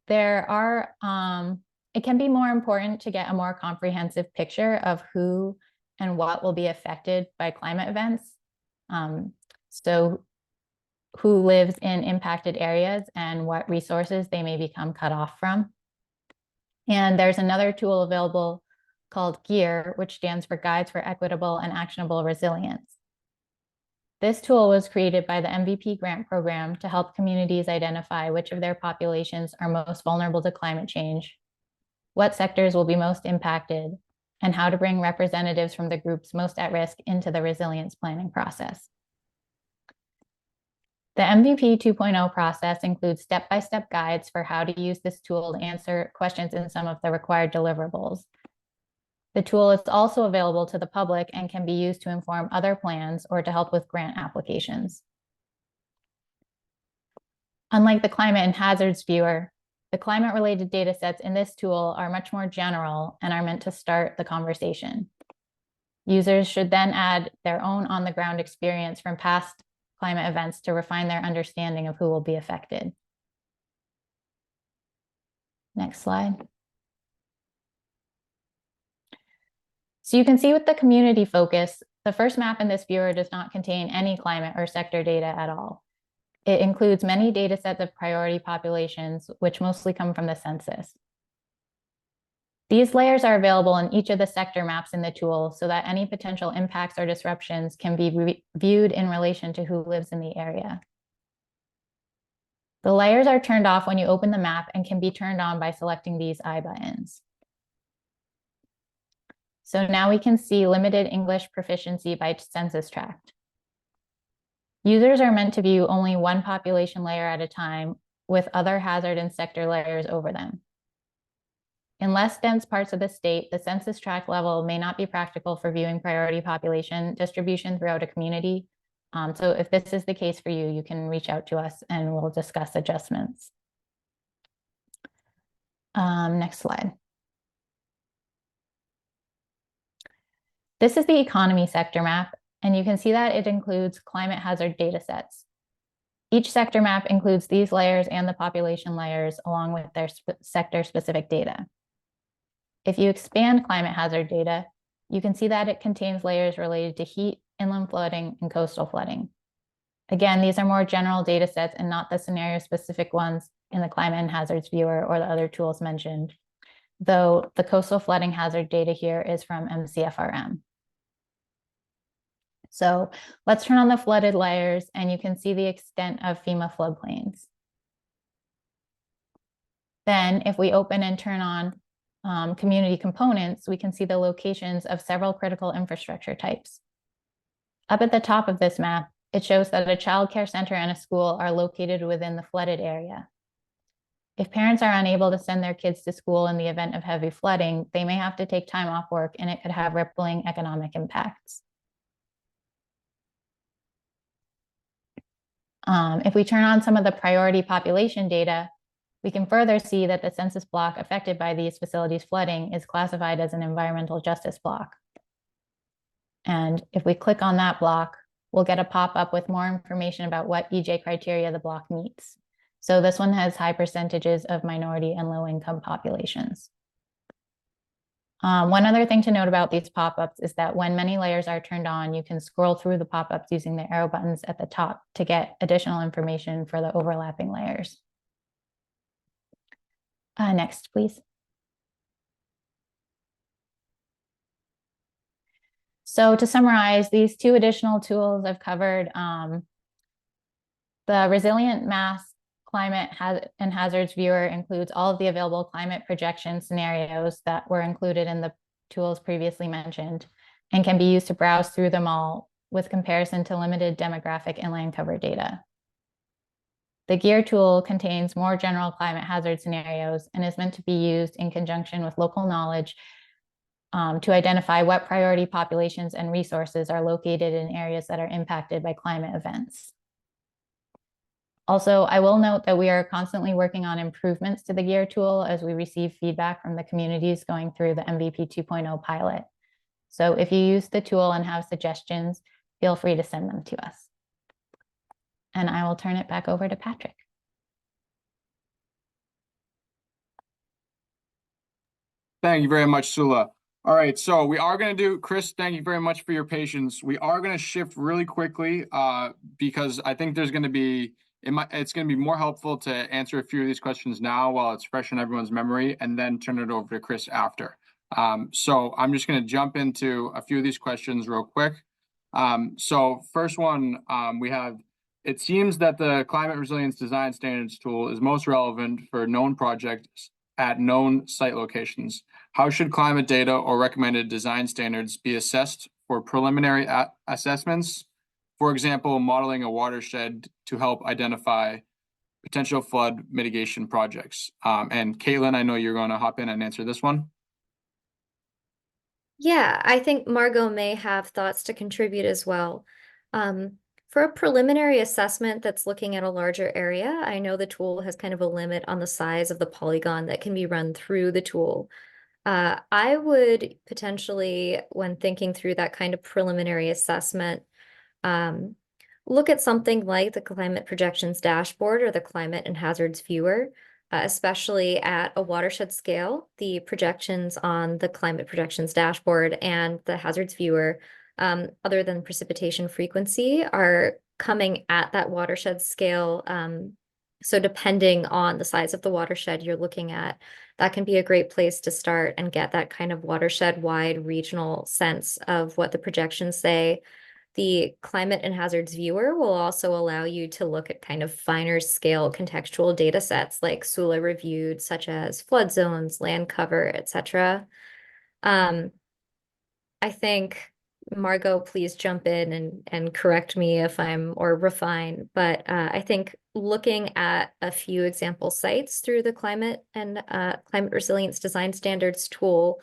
there are, it can be more important to get a more comprehensive picture of who and what will be affected by climate events. So who lives in impacted areas and what resources they may become cut off from. And there's another tool available called GEAR, which stands for Guides for Equitable and Actionable Resilience. This tool was created by the MVP grant program to help communities identify which of their populations are most vulnerable to climate change, what sectors will be most impacted, and how to bring representatives from the groups most at risk into the resilience planning process. The MVP 2.0 process includes step-by-step guides for how to use this tool to answer questions in some of the required deliverables. The tool is also available to the public and can be used to inform other plans or to help with grant applications. Unlike the Climate and Hazards Viewer, the climate-related data sets in this tool are much more general and are meant to start the conversation. Users should then add their own on-the-ground experience from past climate events to refine their understanding of who will be affected. Next slide. So you can see with the community focus, the first map in this viewer does not contain any climate or sector data at all. It includes many data sets of priority populations, which mostly come from the census. These layers are available in each of the sector maps in the tool so that any potential impacts or disruptions can be viewed in relation to who lives in the area. The layers are turned off when you open the map and can be turned on by selecting these I buttons. So now we can see limited English proficiency by census tract. Users are meant to view only one population layer at a time with other hazard and sector layers over them. In less dense parts of the state, the census tract level may not be practical for viewing priority population distribution throughout a community. So if this is the case for you, you can reach out to us and we'll discuss adjustments. Next slide. This is the economy sector map, and you can see that it includes climate hazard data sets. Each sector map includes these layers and the population layers along with their sector-specific data. If you expand climate hazard data, you can see that it contains layers related to heat, inland flooding, and coastal flooding. Again, these are more general data sets and not the scenario-specific ones in the climate and hazards viewer or the other tools mentioned, though the coastal flooding hazard data here is from MCFRM. So let's turn on the flooded layers and you can see the extent of FEMA floodplains. Then if we open and turn on community components, we can see the locations of several critical infrastructure types. Up at the top of this map, it shows that a child care center and a school are located within the flooded area. If parents are unable to send their kids to school in the event of heavy flooding, they may have to take time off work and it could have rippling economic impacts. If we turn on some of the priority population data, we can further see that the census block affected by these facilities flooding is classified as an environmental justice block. And if we click on that block, we'll get a pop-up with more information about what EJ criteria the block meets. So this one has high percentages of minority and low-income populations. One other thing to note about these pop-ups is that when many layers are turned on, you can scroll through the pop-ups using the arrow buttons at the top to get additional information for the overlapping layers. Next, please. So to summarize, these two additional tools I've covered, the ResilientMass Climate and Hazards Viewer includes all of the available climate projection scenarios that were included in the tools previously mentioned and can be used to browse through them all with comparison to limited demographic and land cover data. The Gear tool contains more general climate hazard scenarios and is meant to be used in conjunction with local knowledge to identify what priority populations and resources are located in areas that are impacted by climate events. Also, I will note that we are constantly working on improvements to the Gear tool as we receive feedback from the communities going through the MVP 2.0 pilot. So if you use the tool and have suggestions, feel free to send them to us. And I will turn it back over to Patrick. Thank you very much, Sula. All right, so we are going to do, Chris, thank you very much for your patience. We are going to shift really quickly because I think there's going to be, it's going to be more helpful to answer a few of these questions now while it's fresh in everyone's memory and then turn it over to Chris after. So I'm just going to jump into a few of these questions real quick. So first one, we have, it seems that the Climate Resilience Design Standards tool is most relevant for known projects at known site locations. How should climate data or recommended design standards be assessed for preliminary assessments? For example, modeling a watershed to help identify potential flood mitigation projects. And Caitlin, I know you're going to hop in and answer this one. Yeah, I think Margot may have thoughts to contribute as well. For a preliminary assessment that's looking at a larger area, I know the tool has kind of a limit on the size of the polygon that can be run through the tool. I would potentially, when thinking through that kind of preliminary assessment, look at something like the climate projections dashboard or the climate and hazards viewer, especially at a watershed scale. The projections on the climate projections dashboard and the hazards viewer, other than precipitation frequency, are coming at that watershed scale. So depending on the size of the watershed you're looking at, that can be a great place to start and get that kind of watershed-wide regional sense of what the projections say. The climate and hazards viewer will also allow you to look at kind of finer scale contextual data sets like SULA reviewed, such as flood zones, land cover, etc. I think, Margot, please jump in and correct me if or refine, but I think looking at a few example sites through the climate and climate resilience design standards tool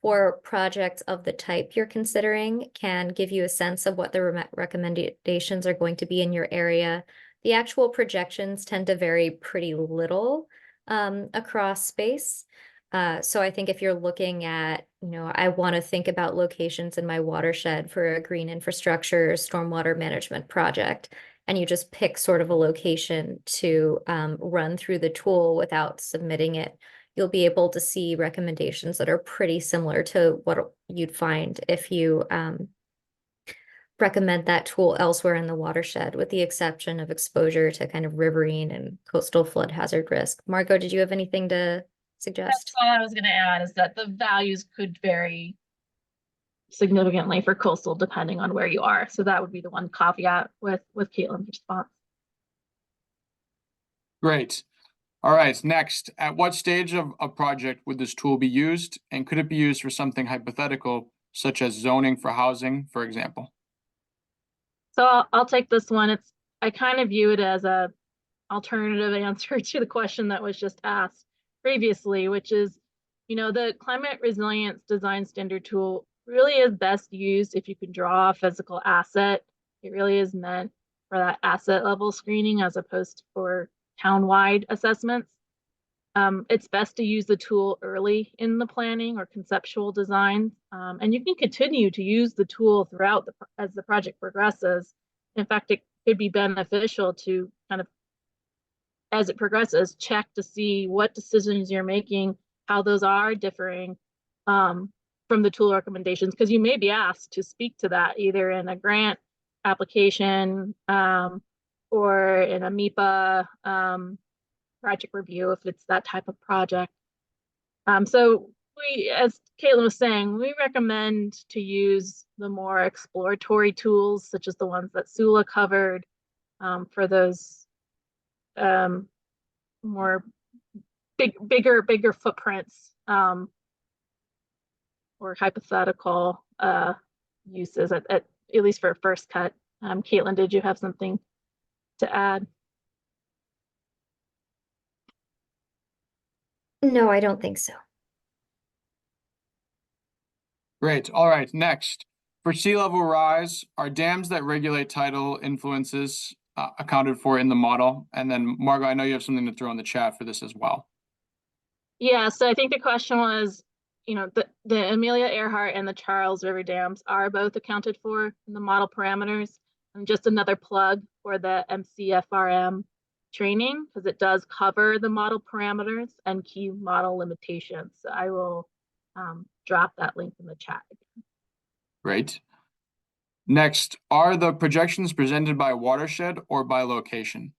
for projects of the type you're considering can give you a sense of what the recommendations are going to be in your area. The actual projections tend to vary pretty little across space. So I think if you're looking at, I want to think about locations in my watershed for a green infrastructure stormwater management project, and you just pick sort of a location to run through the tool without submitting it, you'll be able to see recommendations that are pretty similar to what you'd find if you recommend that tool elsewhere in the watershed, with the exception of exposure to kind of riverine and coastal flood hazard risk. Margot, did you have anything to suggest? That's all I was going to add, is that the values could vary significantly for coastal depending on where you are. So that would be the one caveat with Caitlin's response. Great. All right, next, at what stage of a project would this tool be used, and could it be used for something hypothetical, such as zoning for housing, for example? So I'll take this one. I kind of view it as a alternative answer to the question that was just asked previously, which is, the climate resilience design standard tool really is best used if you can draw a physical asset. It really is meant for that asset level screening as opposed to for town-wide assessments. It's best to use the tool early in the planning or conceptual design, and you can continue to use the tool throughout as the project progresses. In fact, it could be beneficial to kind of, as it progresses, check to see what decisions you're making, how those are differing from the tool recommendations, because you may be asked to speak to that either in a grant application or in a MEPA project review if it's that type of project. So we, as Caitlin was saying, we recommend to use the more exploratory tools, such as the ones that SULA covered, for those more bigger footprints or hypothetical uses at least for a first cut. Caitlin, did you have something to add? No, I don't think so. Great. All right, next. For sea level rise, are dams that regulate tidal influences accounted for in the model? And then, Margot, I know you have something to throw in the chat for this as well. Yeah, so I think the question was, the Amelia Earhart and the Charles River dams are both accounted for in the model parameters. And just another plug for the MCFRM training, because it does cover the model parameters and key model limitations. So I will drop that link in the chat again. Great. Next, are the projections presented by watershed or by location?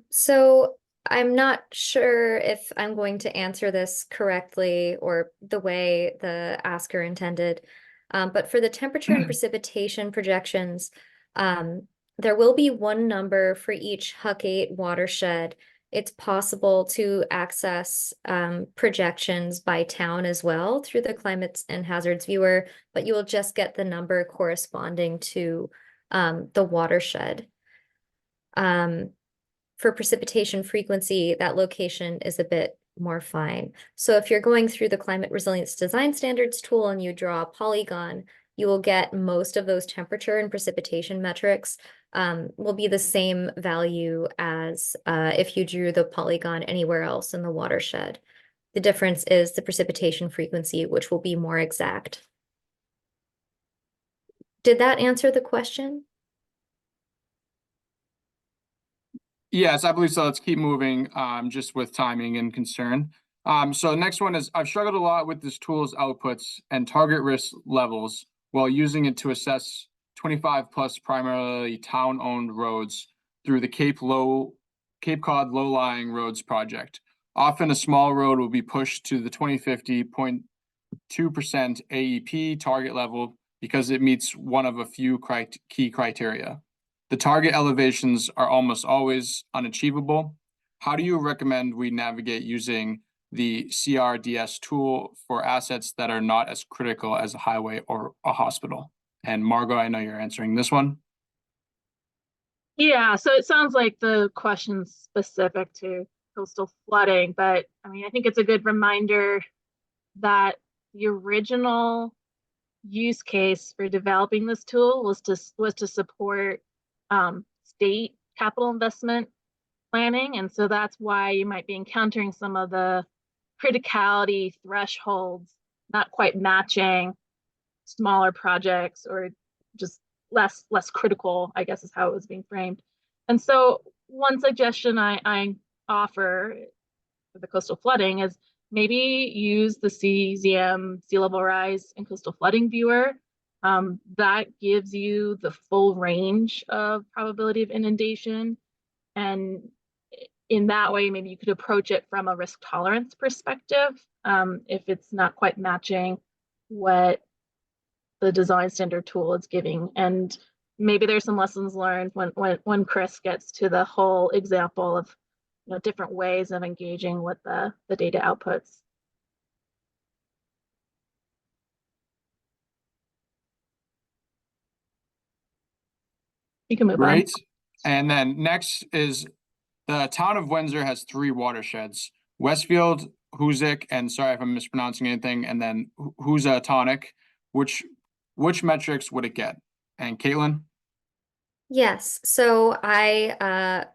So I'm not sure if I'm going to answer this correctly or the way the asker intended, but for the temperature and precipitation projections, there will be one number for each HUC 8 watershed. It's possible to access projections by town as well through the climates and hazards viewer, but you will just get the number corresponding to the watershed. For precipitation frequency, that location is a bit more fine. So if you're going through the climate resilience design standards tool and you draw a polygon, you will get most of those temperature and precipitation metrics will be the same value as if you drew the polygon anywhere else in the watershed. The difference is the precipitation frequency, which will be more exact. Did that answer the question? Yes, I believe so. Let's keep moving, just with timing and concern. So the next one is, I've struggled a lot with this tool's outputs and target risk levels while using it to assess 25 plus primarily town-owned roads through the Cape Cod low-lying roads project. Often a small road will be pushed to the 2050 0.2% AEP target level because it meets one of a few key criteria. The target elevations are almost always unachievable. How do you recommend we navigate using the CRDS tool for assets that are not as critical as a highway or a hospital? And Margot, I know you're answering this one. Yeah, so it sounds like the question's specific to coastal flooding, but I mean, I think it's a good reminder that the original use case for developing this tool was to support state capital investment planning. And so that's why you might be encountering some of the criticality thresholds not quite matching smaller projects, or just less critical, I guess is how it was being framed. And so one suggestion I offer for the coastal flooding is maybe use the CZM sea level rise and coastal flooding viewer. That gives you the full range of probability of inundation. And in that way, maybe you could approach it from a risk tolerance perspective, if it's not quite matching what the design standard tool is giving. And maybe there's some lessons learned when Chris gets to the whole example of different ways of engaging with the data outputs. You can move on. Great. And then next is the town of Windsor has 3 watersheds: Westfield, Hoosick, and sorry if I'm mispronouncing anything, and then Housatonic. Which metrics would it get? And Caitlin? Yes, so I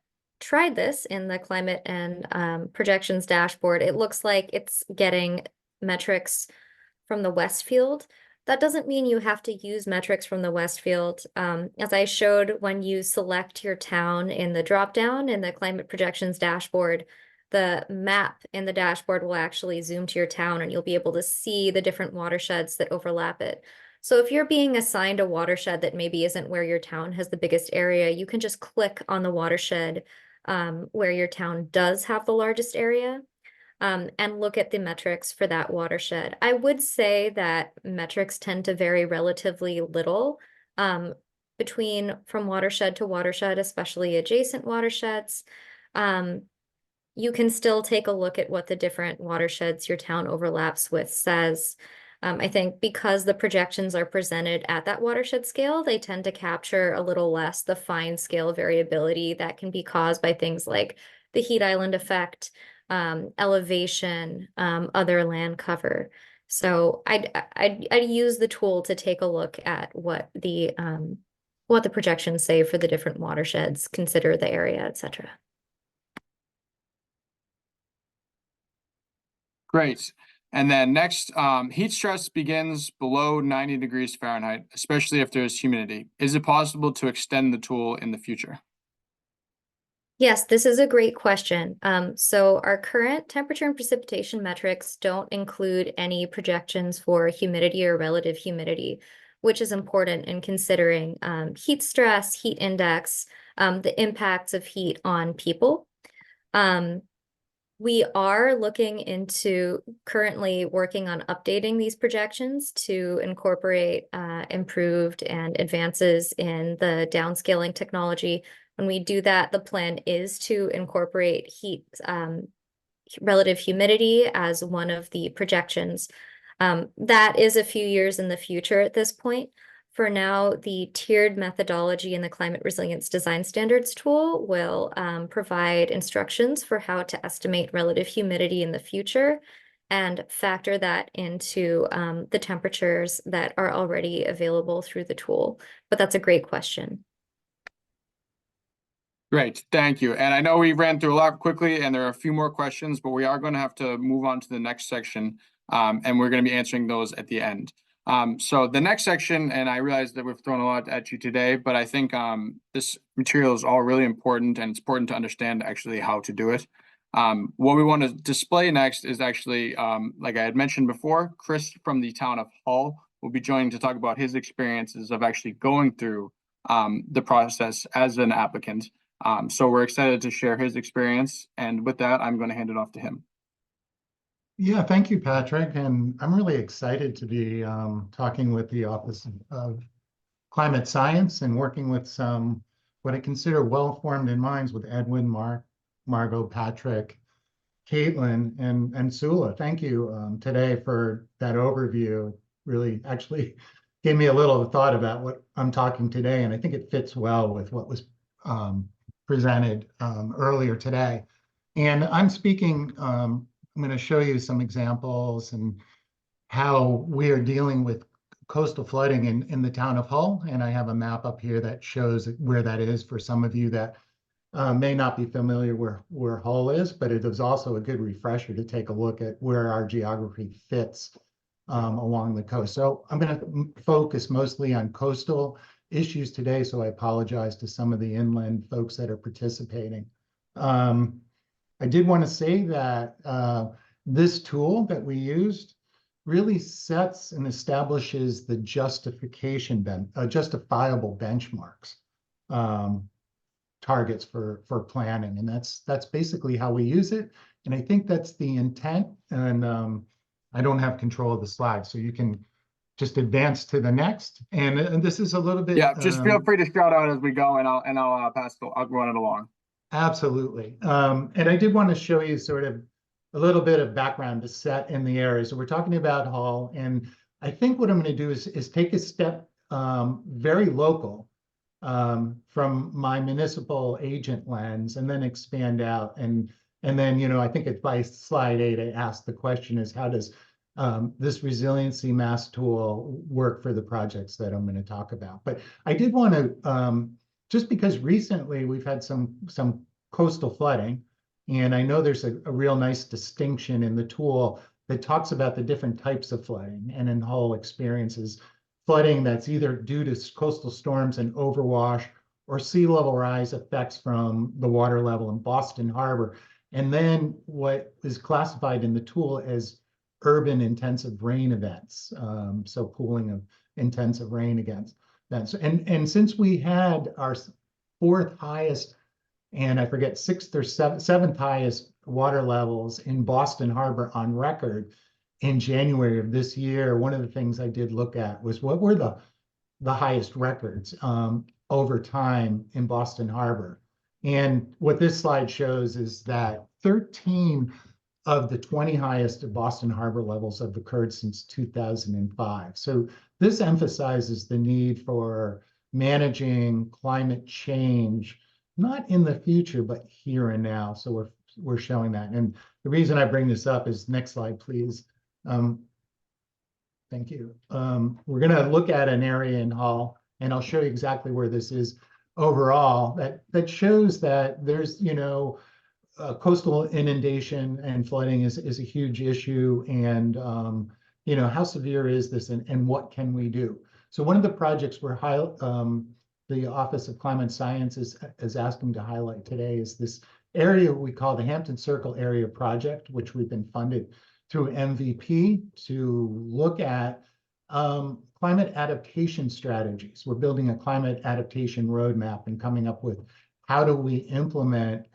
tried this in the climate and projections dashboard. It looks like it's getting metrics from the Westfield. That doesn't mean you have to use metrics from the Westfield. As I showed, when you select your town in the dropdown in the climate projections dashboard, the map in the dashboard will actually zoom to your town and you'll be able to see the different watersheds that overlap it. So if you're being assigned a watershed that maybe isn't where your town has the biggest area, you can just click on the watershed where your town does have the largest area. And look at the metrics for that watershed. I would say that metrics tend to vary relatively little from watershed to watershed, especially adjacent watersheds. You can still take a look at what the different watersheds your town overlaps with says. I think because the projections are presented at that watershed scale, they tend to capture a little less the fine scale variability that can be caused by things like the heat island effect, elevation, other land cover. So I'd use the tool to take a look at what the projections say for the different watersheds, consider the area, etc. Great. And then next, heat stress begins below 90 degrees Fahrenheit, especially if there's humidity. Is it possible to extend the tool in the future? Yes, this is a great question. So our current temperature and precipitation metrics don't include any projections for humidity or relative humidity, which is important in considering heat stress, heat index, the impacts of heat on people. We are looking into currently working on updating these projections to incorporate improved and advances in the downscaling technology. When we do that, the plan is to incorporate relative humidity as one of the projections. That is a few years in the future at this point. For now, the tiered methodology in the Climate Resilience Design Standards tool will provide instructions for how to estimate relative humidity in the future. and factor that into the temperatures that are already available through the tool. But that's a great question. Great, thank you. And I know we ran through a lot quickly and there are a few more questions, but we are going to have to move on to the next section. And we're going to be answering those at the end. So the next section, and I realize that we've thrown a lot at you today, but I think this material is all really important and it's important to understand actually how to do it. What we want to display next is actually, like I had mentioned before, Chris from the town of Hull will be joining to talk about his experiences of actually going through the process as an applicant. So we're excited to share his experience. And with that, I'm going to hand it off to him. Yeah, thank you, Patrick. And I'm really excited to be talking with the Office of Climate Science and working with some what I consider well-formed in minds with Edwin, Margot, Patrick, Caitlin, and Sula. Thank you today for that overview. Really actually gave me a little thought about what I'm talking today, and I think it fits well with what was presented earlier today. And I'm speaking, I'm going to show you some examples and how we are dealing with coastal flooding in the town of Hull. And I have a map up here that shows where that is for some of you that may not be familiar where Hull is, but it is also a good refresher to take a look at where our geography fits along the coast. So I'm going to focus mostly on coastal issues today, so I apologize to some of the inland folks that are participating. I did want to say that this tool that we used really sets and establishes the justifiable benchmarks, targets for planning, and that's basically how we use it. And I think that's the intent. And I don't have control of the slide, so you can just advance to the next. And this is a little bit. Yeah, just feel free to shout out as we go, and I'll I'll run it along. Absolutely. And I did want to show you sort of a little bit of background to set in the area. So we're talking about Hull, and I think what I'm going to do is take a step very local from my municipal agent lens, and then expand out. And then, you know, I think it's by slide 8, I asked the question is, how does this ResiliencyMass tool work for the projects that I'm going to talk about? But I did want to, just because recently we've had some coastal flooding, and I know there's a real nice distinction in the tool that talks about the different types of flooding, and in Hull experiences flooding that's either due to coastal storms and overwash or sea level rise effects from the water level in Boston Harbor, and then what is classified in the tool as urban intensive rain events, so pooling of intensive rain events. And since we had our 4th highest, and I forget 6th or 7th highest water levels in Boston Harbor on record in January of this year, one of the things I did look at was what were the highest records over time in Boston Harbor. And what this slide shows is that 13 of the 20 highest Boston Harbor levels have occurred since 2005. So this emphasizes the need for managing climate change, not in the future, but here and now. So we're showing that. And the reason I bring this up is, next slide, please. Thank you. We're going to look at an area in Hull, and I'll show you exactly where this is overall. That shows that there's, you know, coastal inundation and flooding is a huge issue. And, you know, how severe is this, and what can we do? So one of the projects the Office of Climate Science is asking to highlight today is this area we call the Hampton Circle Area Project, which we've been funded through MVP to look at climate adaptation strategies. We're building a climate adaptation roadmap and coming up with how do we implement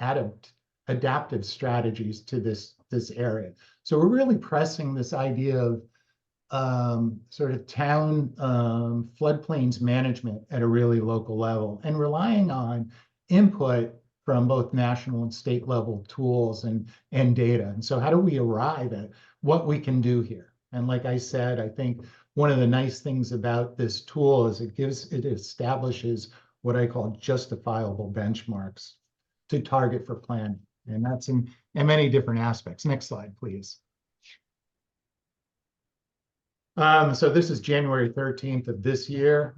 adaptive strategies to this area. So we're really pressing this idea of sort of town floodplains management at a really local level, and relying on input from both national and state level tools and data. And so how do we arrive at what we can do here? And like I said, I think one of the nice things about this tool is it establishes what I call justifiable benchmarks to target for planning. And that's in many different aspects. Next slide, please. So this is January 13th of this year,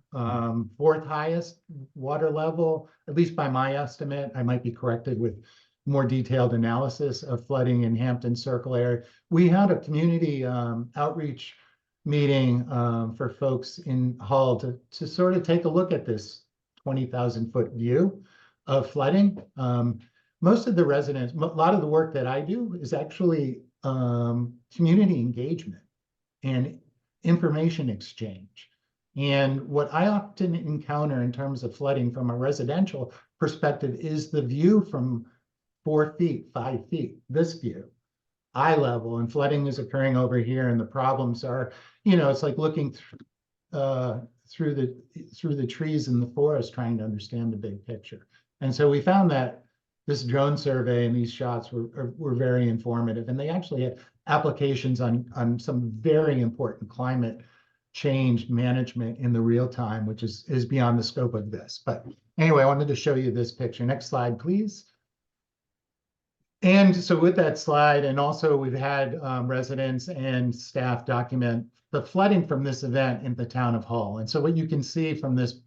fourth highest water level, at least by my estimate. I might be corrected with more detailed analysis of flooding in Hampton Circle area. We had a community outreach meeting for folks in Hull to sort of take a look at this 20,000-foot view of flooding. Most of the residents, a lot of the work that I do is actually community engagement and information exchange. And what I often encounter in terms of flooding from a residential perspective is the view from 4 feet, 5 feet, this view, eye level, and flooding is occurring over here. And the problems are, it's like looking through the trees in the forest, trying to understand the big picture. And so we found that this drone survey and these shots were very informative, and they actually had applications on some very important climate change management in the real time, which is beyond the scope of this. But anyway, I wanted to show you this picture. Next slide, please. And so with that slide, and also we've had residents and staff document the flooding from this event in the town of Hull. And so what you can see from this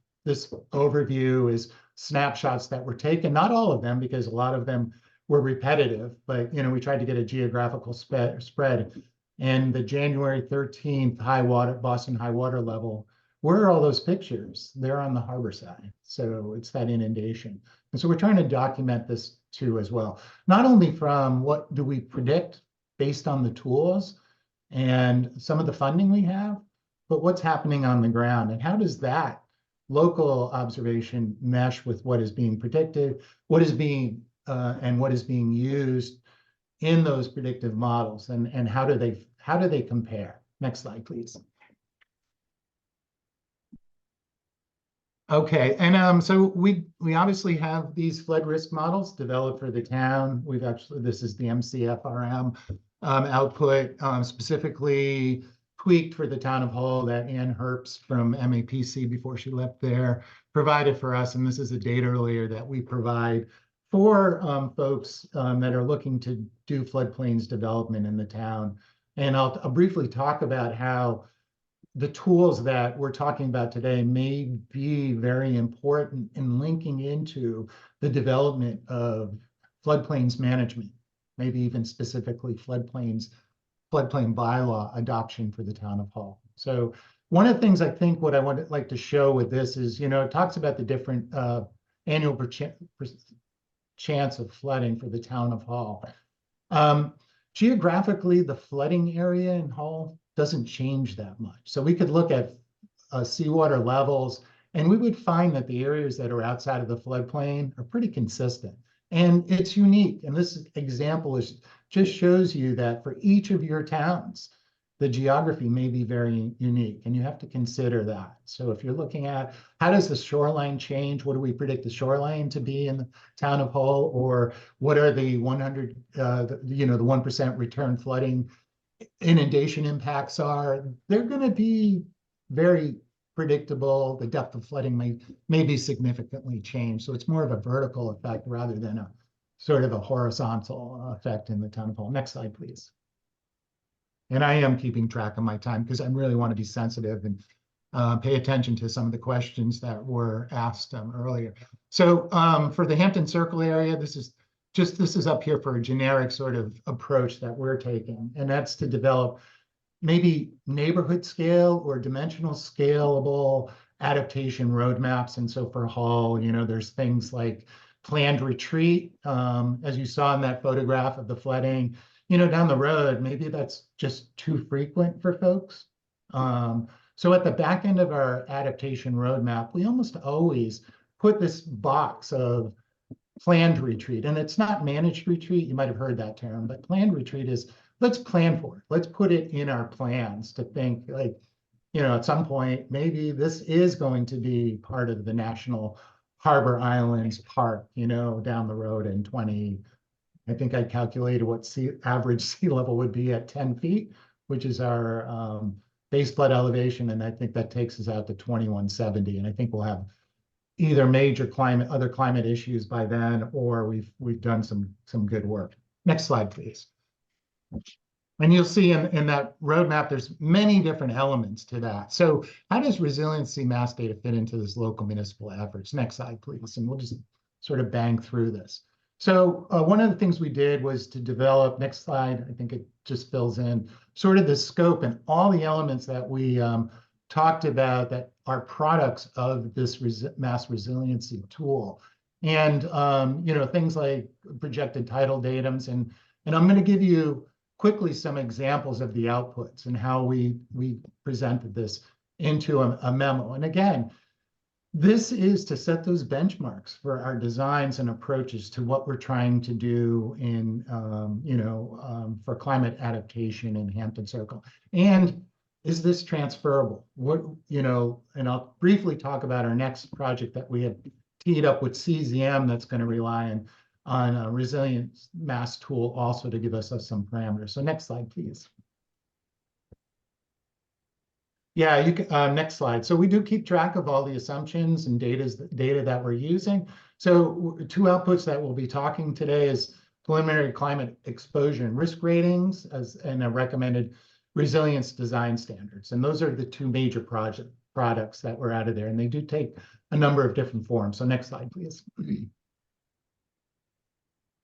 overview is snapshots that were taken, not all of them, because a lot of them were repetitive, but we tried to get a geographical spread. And the January 13th Boston high water level, where are all those pictures? They're on the harbor side. So it's that inundation. And so we're trying to document this too as well. Not only from what do we predict based on the tools and some of the funding we have, but what's happening on the ground and how does that local observation mesh with what is being predicted, what is being used in those predictive models, and how do they compare? Next slide, please. Okay, and so we obviously have these flood risk models developed for the town. This is the MCFRM output, specifically tweaked for the town of Hull that Ann Herbst from MAPC, before she left there, provided for us. And this is a data layer that we provide for folks that are looking to do floodplains development in the town. And I'll briefly talk about how the tools that we're talking about today may be very important in linking into the development of floodplains management, maybe even specifically floodplain bylaw adoption for the town of Hull. So one of the things I think what I would like to show with this is, it talks about the different annual chance of flooding for the town of Hull. Geographically, the flooding area in Hull doesn't change that much. So we could look at seawater levels, and we would find that the areas that are outside of the floodplain are pretty consistent. And it's unique. And this example just shows you that for each of your towns, the geography may be very unique, and you have to consider that. So if you're looking at how does the shoreline change, what do we predict the shoreline to be in the town of Hull, or what are the 1% return flooding inundation impacts are, they're going to be very predictable. The depth of flooding may be significantly changed. So it's more of a vertical effect rather than a sort of a horizontal effect in the town of Hull. Next slide, please. And I am keeping track of my time because I really want to be sensitive and pay attention to some of the questions that were asked earlier. So for the Hampton Circle area, this is up here for a generic sort of approach that we're taking, and that's to develop maybe neighborhood scale or dimensional scalable adaptation roadmaps. And so for Hull, there's things like planned retreat, as you saw in that photograph of the flooding, down the road, maybe that's just too frequent for folks. So at the back end of our adaptation roadmap, we almost always put this box of planned retreat, and it's not managed retreat. You might have heard that term, but planned retreat is let's plan for it. Let's put it in our plans to think like, at some point, maybe this is going to be part of the National Harbor Islands Park, down the road in I think I calculated what average sea level would be at 10 feet, which is our base flood elevation. And I think that takes us out to 2170. And I think we'll have either major other climate issues by then, or we've done some good work. Next slide, please. And you'll see in that roadmap, there's many different elements to that. So how does resiliency mass data fit into this local municipal efforts? Next slide, please. And we'll just sort of bang through this. So one of the things we did was to develop, next slide, I think it just fills in, sort of the scope and all the elements that we talked about that are products of this mass resiliency tool. And, you know, things like projected tidal datums. And I'm going to give you quickly some examples of the outputs and how we presented this into a memo. And again, this is to set those benchmarks for our designs and approaches to what we're trying to do in, for climate adaptation in Hampton Circle. And is this transferable? What, and I'll briefly talk about our next project that we have teed up with CZM that's going to rely on a ResilientMass tool also to give us some parameters. So next slide, please. Yeah, you can, next slide. So we do keep track of all the assumptions and data that we're using. So two outputs that we'll be talking today is preliminary climate exposure and risk ratings and a recommended resilience design standards. And those are the two major products that were out of there. And they do take a number of different forms. So next slide, please.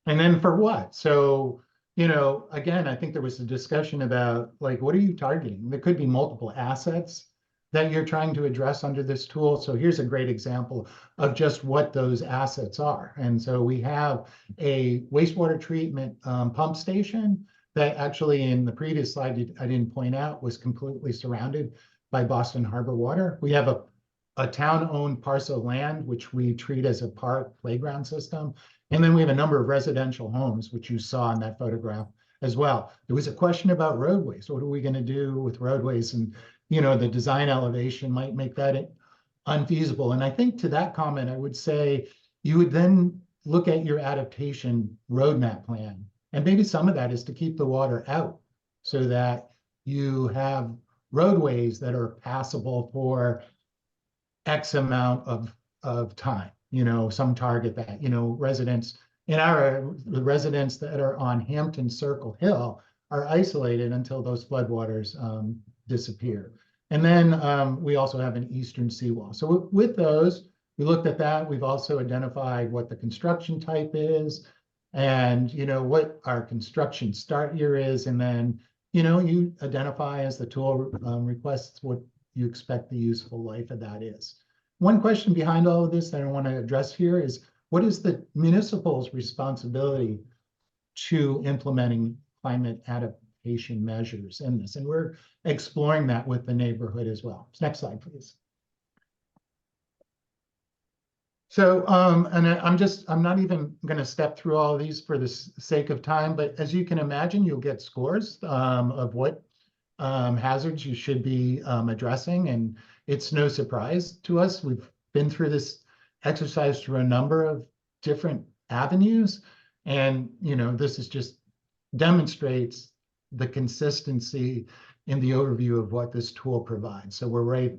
And then for what? So, again, I think there was a discussion about, like, what are you targeting? There could be multiple assets that you're trying to address under this tool. So here's a great example of just what those assets are. And so we have a wastewater treatment pump station that actually in the previous slide, I didn't point out, was completely surrounded by Boston Harbor water. We have a town-owned parcel of land, which we treat as a park playground system. And then we have a number of residential homes, which you saw in that photograph as well. There was a question about roadways. What are we going to do with roadways? And, the design elevation might make that unfeasible. And I think to that comment, I would say you would then look at your adaptation roadmap plan. And maybe some of that is to keep the water out so that you have roadways that are passable for X amount of time. Some target that, residents the residents that are on Hampton Circle Hill are isolated until those floodwaters disappear. And then we also have an eastern seawall. So with those, we looked at that. We've also identified what the construction type is and, what our construction start year is. And then, you identify as the tool requests what you expect the useful life of that is. One question behind all of this that I want to address here is, what is the municipal's responsibility to implementing climate adaptation measures in this? And we're exploring that with the neighborhood as well. Next slide, please. So, and I'm not even going to step through all of these for the sake of time, but as you can imagine, you'll get scores of what hazards you should be addressing. And it's no surprise to us. We've been through this exercise through a number of different avenues. And, this is just demonstrates the consistency in the overview of what this tool provides. So we're right,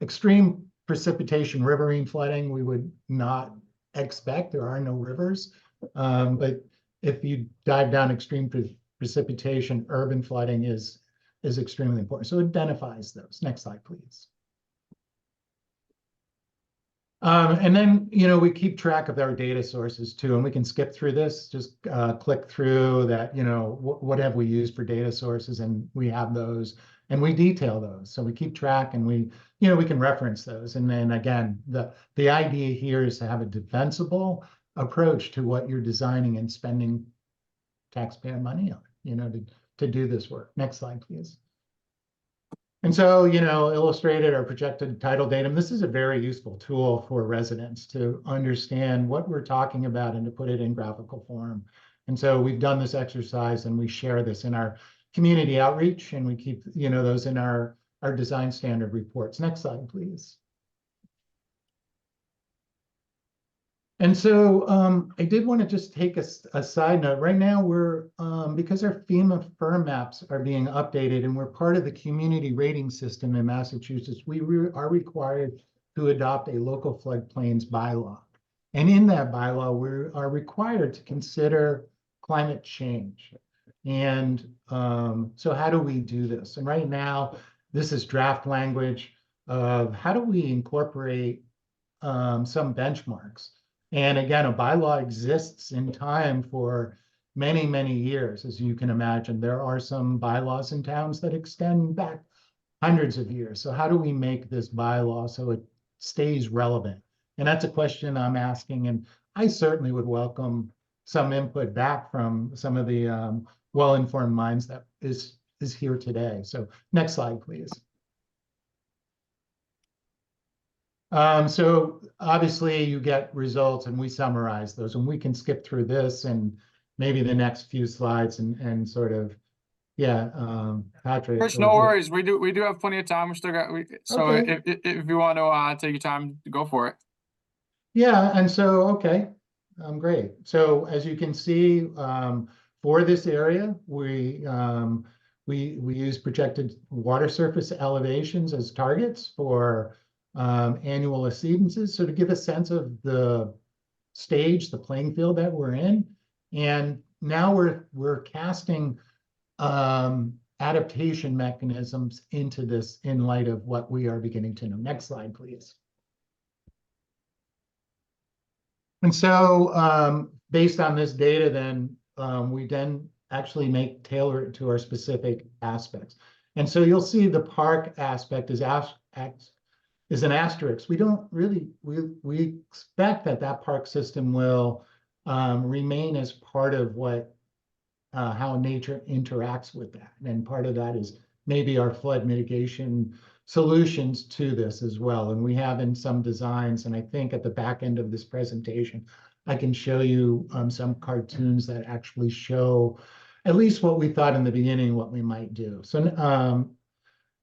extreme precipitation, riverine flooding, we would not expect. There are no rivers. But if you dive down extreme precipitation, urban flooding is extremely important. So it identifies those. Next slide, please. And then, we keep track of our data sources too, and we can skip through this, just click through that, what have we used for data sources, and we have those, and we detail those. So we keep track and we can reference those. And then again, the idea here is to have a defensible approach to what you're designing and spending taxpayer money on, to do this work. Next slide, please. And so, illustrated or projected tidal datum. This is a very useful tool for residents to understand what we're talking about and to put it in graphical form. And so we've done this exercise and we share this in our community outreach, and we keep, those in our design standard reports. Next slide, please. And so I did want to just take a side note. Right now, we're, because our FEMA firm maps are being updated and we're part of the community rating system in Massachusetts, we are required to adopt a local floodplains bylaw. And in that bylaw, we are required to consider climate change. And so how do we do this? And right now, this is draft language of how do we incorporate some benchmarks. And again, a bylaw exists in time for many, many years, as you can imagine. There are some bylaws in towns that extend back hundreds of years. So how do we make this bylaw so it stays relevant? And that's a question I'm asking, and I certainly would welcome some input back from some of the well-informed minds that is here today. So next slide, please. So obviously you get results and we summarize those, and we can skip through this and maybe the next few slides and sort of, yeah, Patrick. Chris, no worries. We do have plenty of time. We still got, so Okay. if you want to take your time, go for it. Yeah, and so, okay, great. So as you can see, for this area, we use projected water surface elevations as targets for annual exceedances. So to give a sense of the stage, the playing field that we're in, and now we're casting adaptation mechanisms into this in light of what we are beginning to know. Next slide, please. And so based on this data, then we then actually tailor it to our specific aspects. And so you'll see the park aspect is an asterisk. We don't really, we expect that park system will remain as part of what how nature interacts with that. And part of that is maybe our flood mitigation solutions to this as well. And we have in some designs, and I think at the back end of this presentation, I can show you some cartoons that actually show at least what we thought in the beginning, what we might do. So,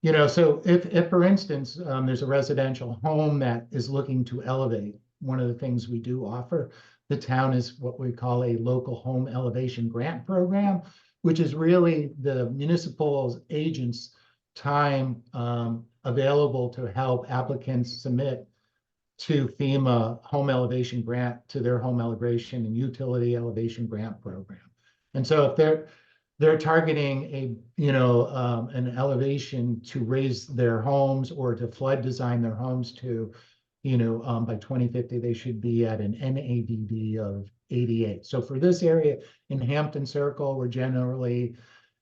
you know, so if for instance, there's a residential home that is looking to elevate, one of the things we do offer the town is what we call a local home elevation grant program, which is really the municipal agents' time available to help applicants submit to FEMA home elevation grant to their home elevation and utility elevation grant program. And so if they're targeting an elevation to raise their homes or to flood design their homes to, by 2050, they should be at an NADD of 88. So for this area in Hampton Circle, we're generally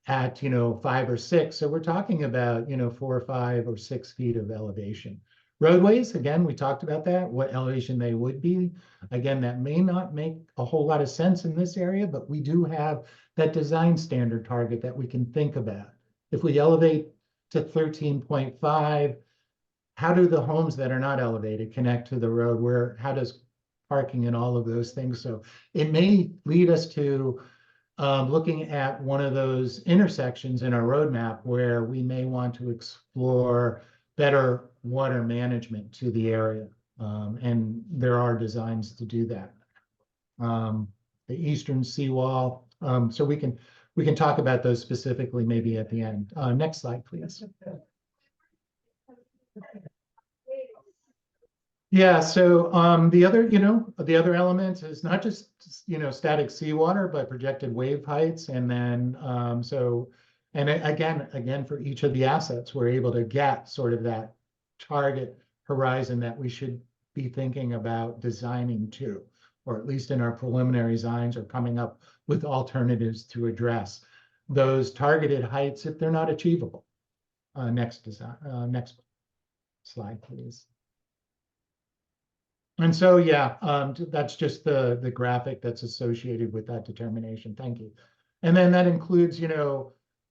at, 5 or 6. So we're talking about, 4 or 5 or 6 feet of elevation. Roadways, again, we talked about that, what elevation they would be. Again, that may not make a whole lot of sense in this area, but we do have that design standard target that we can think about. If we elevate to 13.5, how do the homes that are not elevated connect to the road? How does parking and all of those things? So it may lead us to looking at one of those intersections in our roadmap where we may want to explore better water management to the area. And there are designs to do that. The eastern seawall. So we can talk about those specifically maybe at the end. Next slide, please. Yeah, so the other element is not just static seawater, but projected wave heights, and then and again for each of the assets, we're able to get sort of that target horizon that we should be thinking about designing to, or at least in our preliminary designs, or coming up with alternatives to address those targeted heights if they're not achievable. Next slide, please. And so, yeah, that's just the graphic that's associated with that determination. Thank you. And then that includes,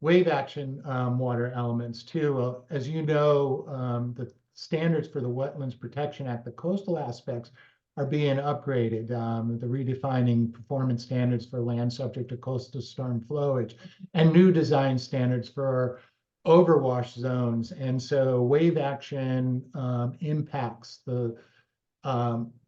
wave action water elements too. As you know, the standards for the Wetlands Protection Act, the coastal aspects are being upgraded. The redefining performance standards for land subject to coastal storm flowage and new design standards for overwash zones. And so wave action impacts the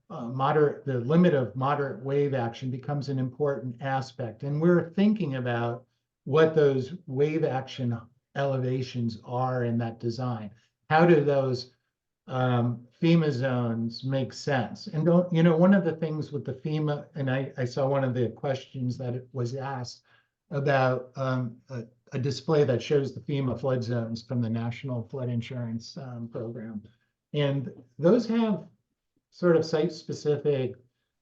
limit of moderate wave action becomes an important aspect. And we're thinking about what those wave action elevations are in that design. How do those FEMA zones make sense? And one of the things with the FEMA, and I saw one of the questions that it was asked about a display that shows the FEMA flood zones from the National Flood Insurance Program. And those have sort of site-specific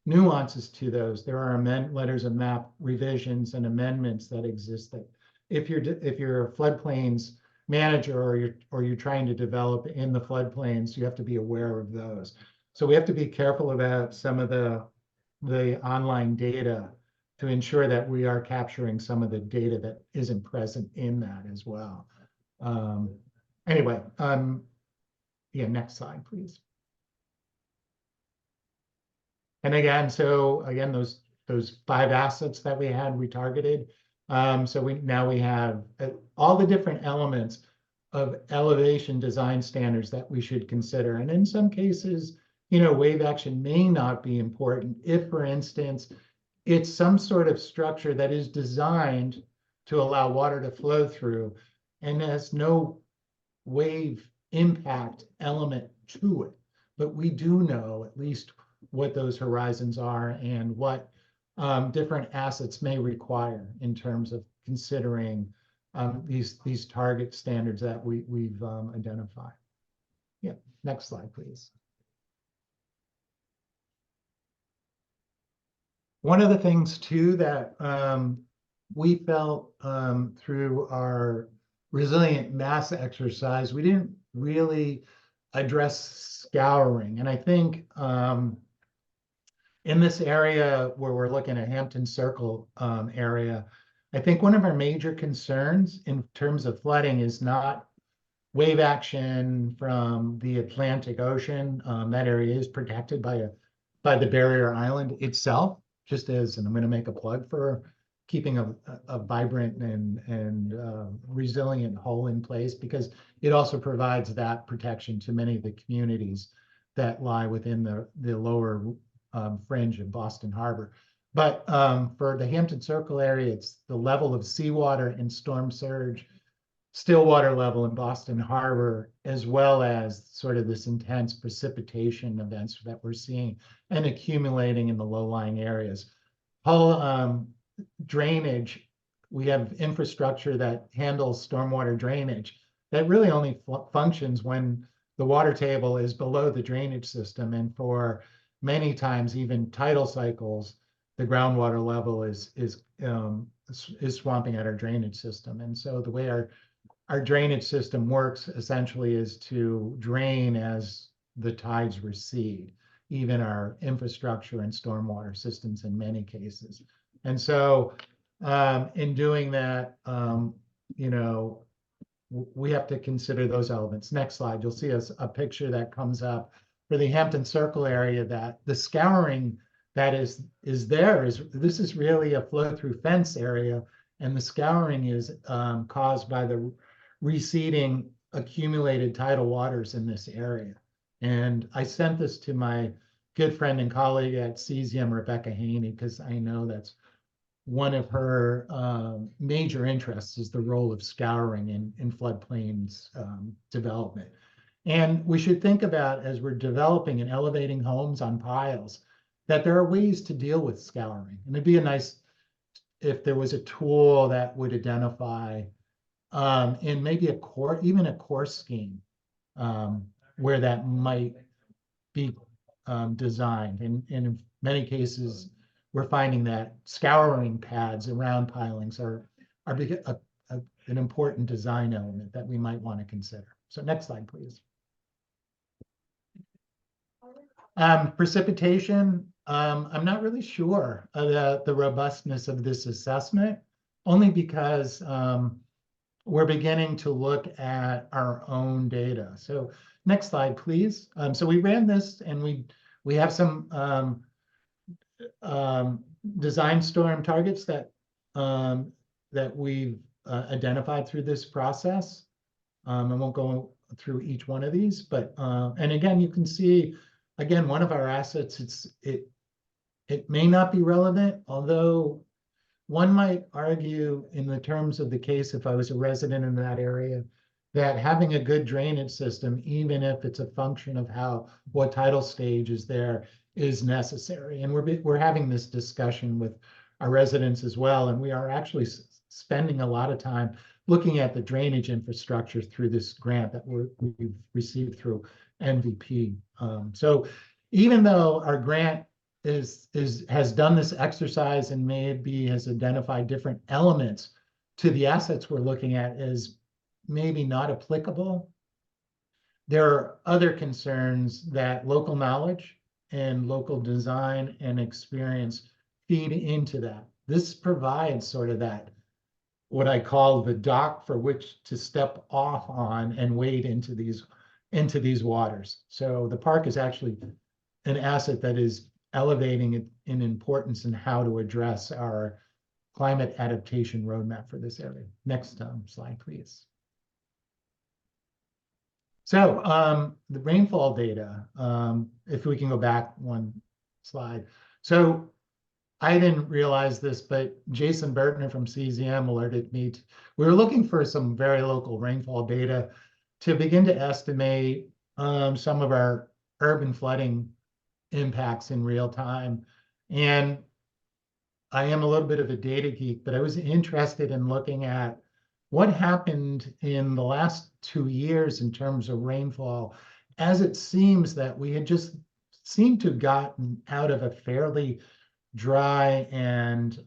nuances to those. There are letters of map revisions and amendments that exist that if you're a floodplains manager or you're trying to develop in the floodplains, you have to be aware of those. So we have to be careful about some of the online data to ensure that we are capturing some of the data that isn't present in that as well. Anyway, yeah, next slide, please. And again, those 5 assets that we had, we targeted. So we have all the different elements of elevation design standards that we should consider. And in some cases, wave action may not be important if, for instance, it's some sort of structure that is designed to allow water to flow through and has no wave impact element to it. But we do know at least what those horizons are and what different assets may require in terms of considering these target standards that we've identified. Yeah, next slide, please. One of the things too that we felt through our resilient mass exercise, we didn't really address scouring. And I think in this area where we're looking at Hampton Circle area, I think one of our major concerns in terms of flooding is not wave action from the Atlantic Ocean. That area is protected by the barrier island itself, just as, and I'm going to make a plug for keeping a vibrant and resilient hull in place, because it also provides that protection to many of the communities that lie within the lower fringe of Boston Harbor. But for the Hampton Circle area, it's the level of seawater and storm surge, still water level in Boston Harbor, as well as sort of this intense precipitation events that we're seeing and accumulating in the low-lying areas. Hull drainage, we have infrastructure that handles stormwater drainage that really only functions when the water table is below the drainage system. And for many times, even tidal cycles, the groundwater level is swamping at our drainage system. And so the way our drainage system works essentially is to drain as the tides recede, even our infrastructure and stormwater systems in many cases. And so in doing that, we have to consider those elements. Next slide, you'll see a picture that comes up for the Hampton Circle area, that the scouring that is this is really a flow-through fence area, and the scouring is caused by the receding accumulated tidal waters in this area. And I sent this to my good friend and colleague at Cesium, Rebecca Haney, because I know that's one of her major interests is the role of scouring in floodplains development. And we should think about, as we're developing and elevating homes on piles, that there are ways to deal with scouring. And it'd be nice if there was a tool that would identify in maybe even a course scheme where that might be designed. And in many cases, we're finding that scouring pads around pilings are an important design element that we might want to consider. So next slide, please. Precipitation, I'm not really sure of the robustness of this assessment, only because we're beginning to look at our own data. So next slide, please. So we ran this, and we have some design storm targets that we've identified through this process. I won't go through each one of these, but and again, you can see, again, one of our assets, it may not be relevant, although one might argue in the terms of the case, if I was a resident in that area, that having a good drainage system, even if it's a function of what tidal stage is there, is necessary. And we're having this discussion with our residents as well. And we are actually spending a lot of time looking at the drainage infrastructure through this grant that we've received through MVP. So even though our grant has done this exercise and maybe has identified different elements to the assets we're looking at as maybe not applicable, there are other concerns that local knowledge and local design and experience feed into that. This provides sort of that, what I call the dock for which to step off on and wade into these waters. So the park is actually an asset that is elevating it in importance in how to address our climate adaptation roadmap for this area. Next slide, please. So the rainfall data, if we can go back one slide. So I didn't realize this, but Jason Bertner from CZM alerted me. We were looking for some very local rainfall data to begin to estimate some of our urban flooding impacts in real time. And I am a little bit of a data geek, but I was interested in looking at what happened in the last 2 years in terms of rainfall, as it seems that we had just seemed to have gotten out of a fairly dry and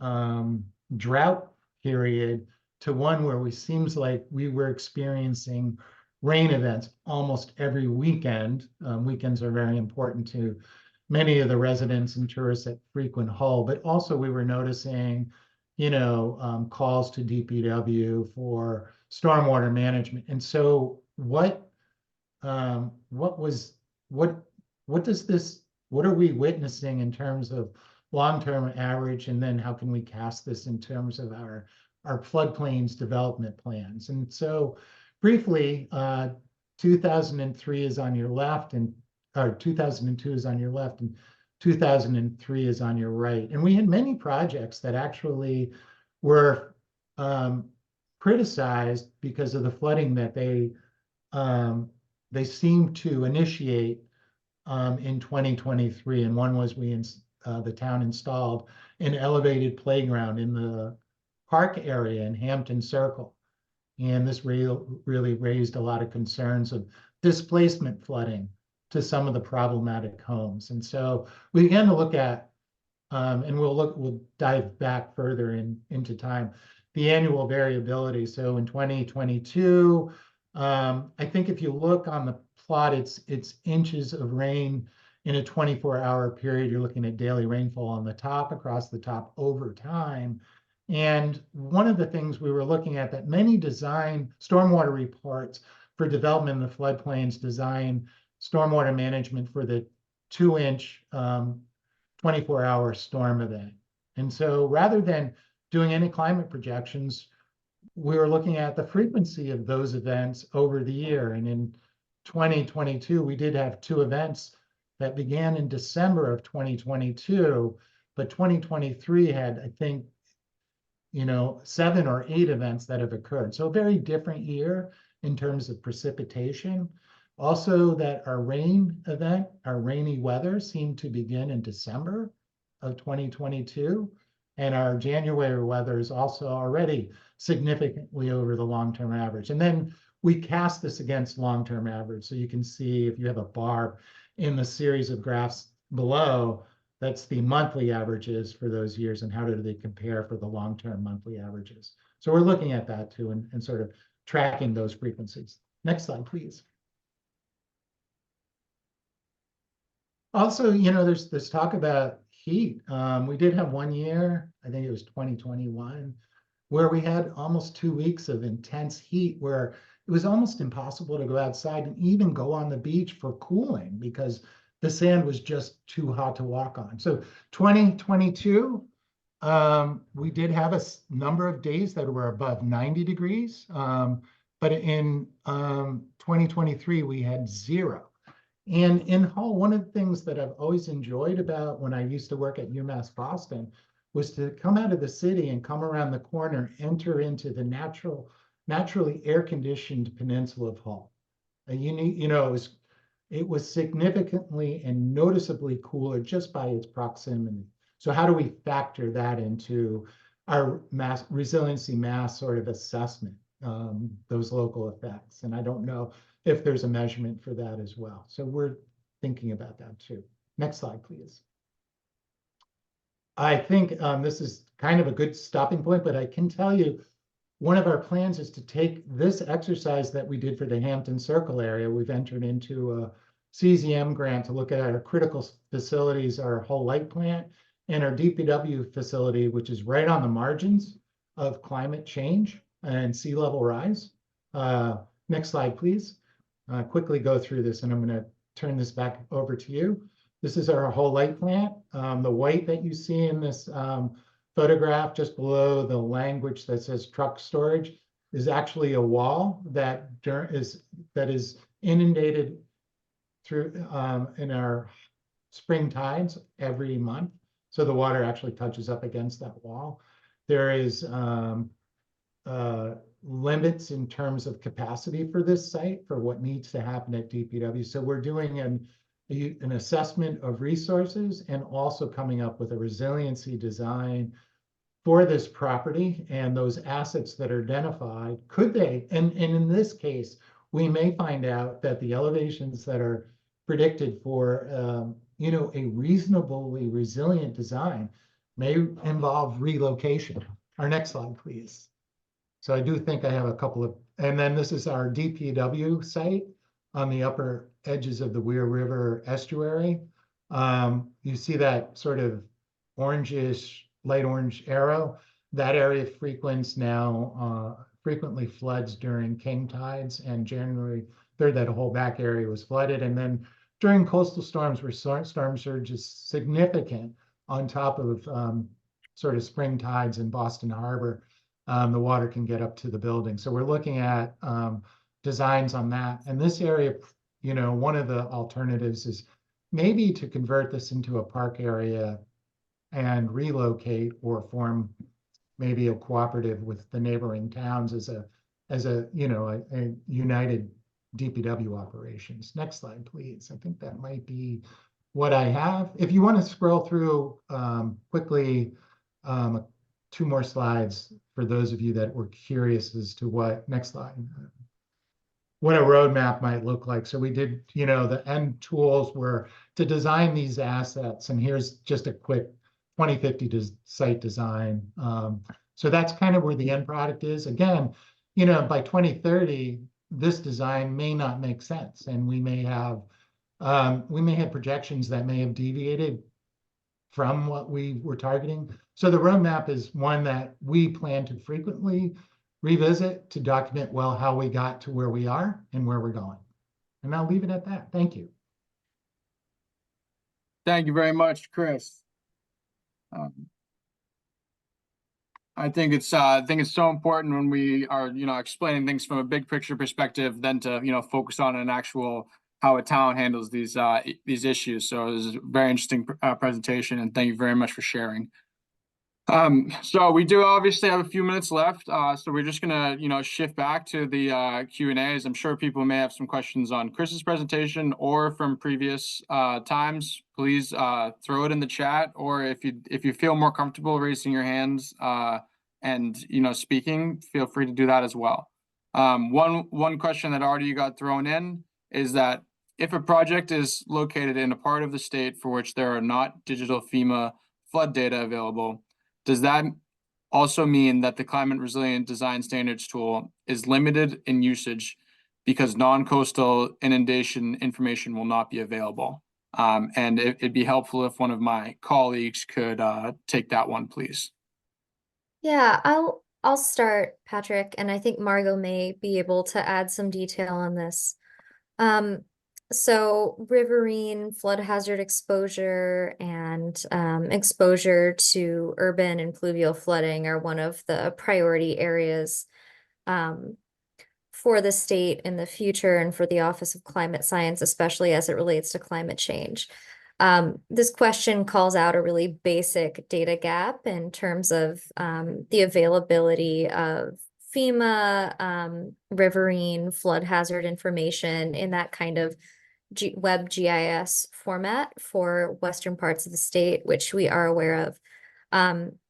drought period to one where we seems like we were experiencing rain events almost every weekend. Weekends are very important to many of the residents and tourists that frequent Hull, but also we were noticing, calls to DPW for stormwater management. And so what are we witnessing in terms of long-term average, and then how can we cast this in terms of our floodplains development plans? And so briefly, 2003 is on your left, or 2002 is on your left, and 2003 is on your right. And we had many projects that actually were criticized because of the flooding that they seemed to initiate in 2023. And one was the town installed an elevated playground in the park area in Hampton Circle. And this really raised a lot of concerns of displacement flooding to some of the problematic homes. And so we began to look at, and we'll dive back further into time, the annual variability. So in 2022, I think if you look on the plot, it's inches of rain in a 24-hour period. You're looking at daily rainfall on the top, across the top over time. And one of the things we were looking at that many design stormwater reports for development in the floodplains design stormwater management for the 2-inch 24-hour storm event. And so rather than doing any climate projections, we were looking at the frequency of those events over the year. And in 2022, we did have 2 events that began in December of 2022, but 2023 had, I think, 7 or 8 events that have occurred. So a very different year in terms of precipitation. Also, that our rain event, our rainy weather, seemed to begin in December of 2022. And our January weather is also already significantly over the long-term average. And then we cast this against long-term average. So you can see if you have a bar in the series of graphs below, that's the monthly averages for those years and how do they compare for the long-term monthly averages. So we're looking at that too and sort of tracking those frequencies. Next slide, please. Also, there's talk about heat. We did have 1 year, I think it was 2021, where we had almost 2 weeks of intense heat where it was almost impossible to go outside and even go on the beach for cooling because the sand was just too hot to walk on. So 2022, we did have a number of days that were above 90 degrees. But in 2023, we had 0. And in Hull, one of the things that I've always enjoyed about when I used to work at UMass Boston was to come out of the city and come around the corner, enter into the naturally air-conditioned peninsula of Hull. It was significantly and noticeably cooler just by its proximity. So how do we factor that into our resiliency mass sort of assessment, those local effects. And I don't know if there's a measurement for that as well. So we're thinking about that too. Next slide, please. I think this is kind of a good stopping point, but I can tell you one of our plans is to take this exercise that we did for the Hampton Circle area. We've entered into a CZM grant to look at our critical facilities, our whole light plant, and our DPW facility, which is right on the margins of climate change and sea level rise. Next slide, please. Quickly go through this, and I'm going to turn this back over to you. This is our whole light plant. The white that you see in this photograph just below the language that says truck storage is actually a wall that is inundated through in our spring tides every month. So the water actually touches up against that wall. There is limits in terms of capacity for this site for what needs to happen at DPW. So we're doing an assessment of resources and also coming up with a resiliency design for this property and those assets that are identified. Could they, and in this case, we may find out that the elevations that are predicted for a reasonably resilient design may involve relocation. Our next slide, please. So I do think I have a couple of, and then this is our DPW site on the upper edges of the Weir River estuary. You see that sort of orangish, light orange arrow. That area frequently floods during king tides, and January 3rd, that whole back area was flooded. And then during coastal storms where storm surge is significant on top of sort of spring tides in Boston Harbor, the water can get up to the building. So we're looking at designs on that. And this area, one of the alternatives is maybe to convert this into a park area and relocate or form maybe a cooperative with the neighboring towns as a united DPW operations. Next slide, please. I think that might be what I have. If you want to scroll through quickly, 2 more slides for those of you that were curious as to what, next slide, what a roadmap might look like. So we did, the end tools were to design these assets. And here's just a quick 2050 site design. So that's kind of where the end product is. Again, by 2030, this design may not make sense. And we may have projections that may have deviated from what we were targeting. So the roadmap is one that we plan to frequently revisit to document well how we got to where we are and where we're going. And I'll leave it at that. Thank you. Thank you very much, Chris. I think it's so important when we are explaining things from a big picture perspective, then to focus on an actual how a town handles these issues. So it was a very interesting presentation, and thank you very much for sharing. So we do obviously have a few minutes left. So we're just gonna shift back to the Q&As. I'm sure people may have some questions on Chris's presentation or from previous times. Please throw it in the chat, or if you feel more comfortable raising your hands and speaking, feel free to do that as well. One question that already got thrown in is that if a project is located in a part of the state for which there are not digital FEMA flood data available, does that also mean that the Climate Resilient Design Standards tool is limited in usage because non-coastal inundation information will not be available? And it'd be helpful if one of my colleagues could take that one, please. Yeah, I'll start, Patrick, and I think Margot may be able to add some detail on this. So riverine flood hazard exposure and exposure to urban and pluvial flooding are one of the priority areas for the state in the future and for the Office of Climate Science, especially as it relates to climate change. This question calls out a really basic data gap in terms of the availability of FEMA, riverine flood hazard information in that kind of web GIS format for western parts of the state, which we are aware of.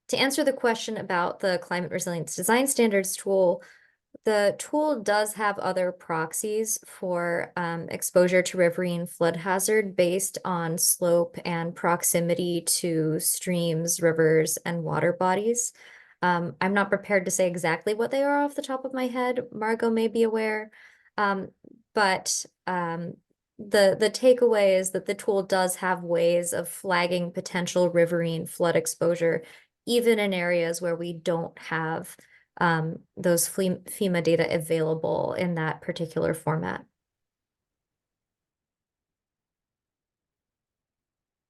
to answer the question about the Climate Resilience Design Standards tool, the tool does have other proxies for exposure to riverine flood hazard based on slope and proximity to streams, rivers, and water bodies. I'm not prepared to say exactly what they are off the top of my head. Margot may be aware, but the takeaway is that the tool does have ways of flagging potential riverine flood exposure, even in areas where we don't have those FEMA data available in that particular format.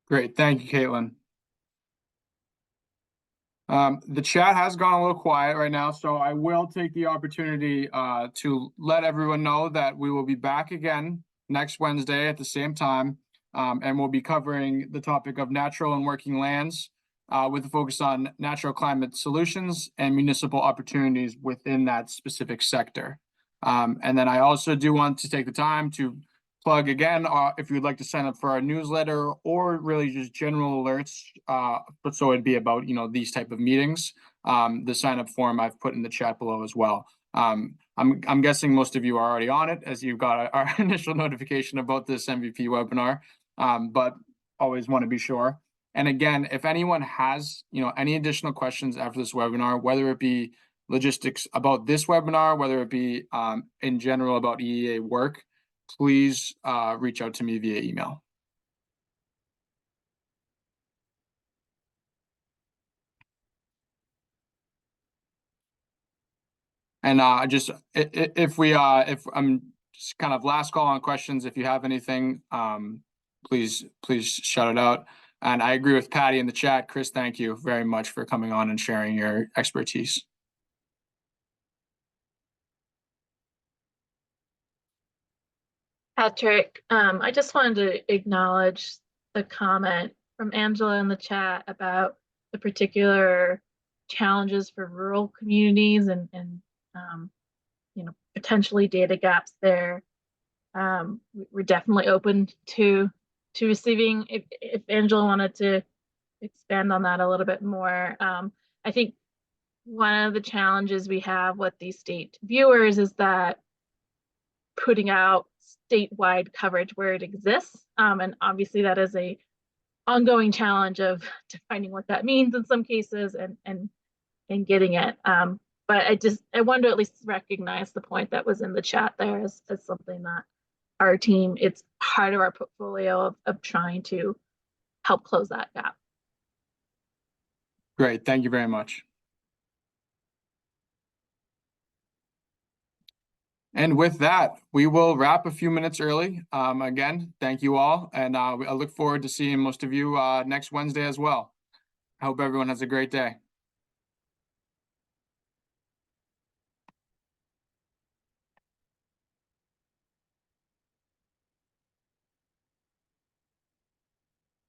Great, thank you, Caitlin. The chat has gone a little quiet right now, so I will take the opportunity to let everyone know that we will be back again next Wednesday at the same time, and we'll be covering the topic of natural and working lands with a focus on natural climate solutions and municipal opportunities within that specific sector. And then I also do want to take the time to plug again, if you'd like to sign up for our newsletter or really just general alerts, but so it'd be about, these type of meetings, the sign up form I've put in the chat below as well. I'm guessing most of you are already on it as you got our initial notification about this MVP webinar, but always want to be sure. And again, if anyone has, any additional questions after this webinar, whether it be logistics about this webinar, whether it be in general about EEA work, please reach out to me via email. And if I'm just kind of last call on questions, if you have anything, please shout it out. And I agree with Patty in the chat. Chris, thank you very much for coming on and sharing your expertise. Patrick, I just wanted to acknowledge the comment from Angela in the chat about the particular challenges for rural communities and potentially data gaps there. We're definitely open to receiving, if Angela wanted to expand on that a little bit more. I think one of the challenges we have with these state viewers is that putting out statewide coverage where it exists. And obviously that is a ongoing challenge of defining what that means in some cases and getting it. But I wanted to at least recognize the point that was in the chat there as something that our team, it's part of our portfolio of trying to help close that gap. Great, thank you very much. And with that, we will wrap a few minutes early. Again, thank you all. And I look forward to seeing most of you next Wednesday as well. I hope everyone has a great day.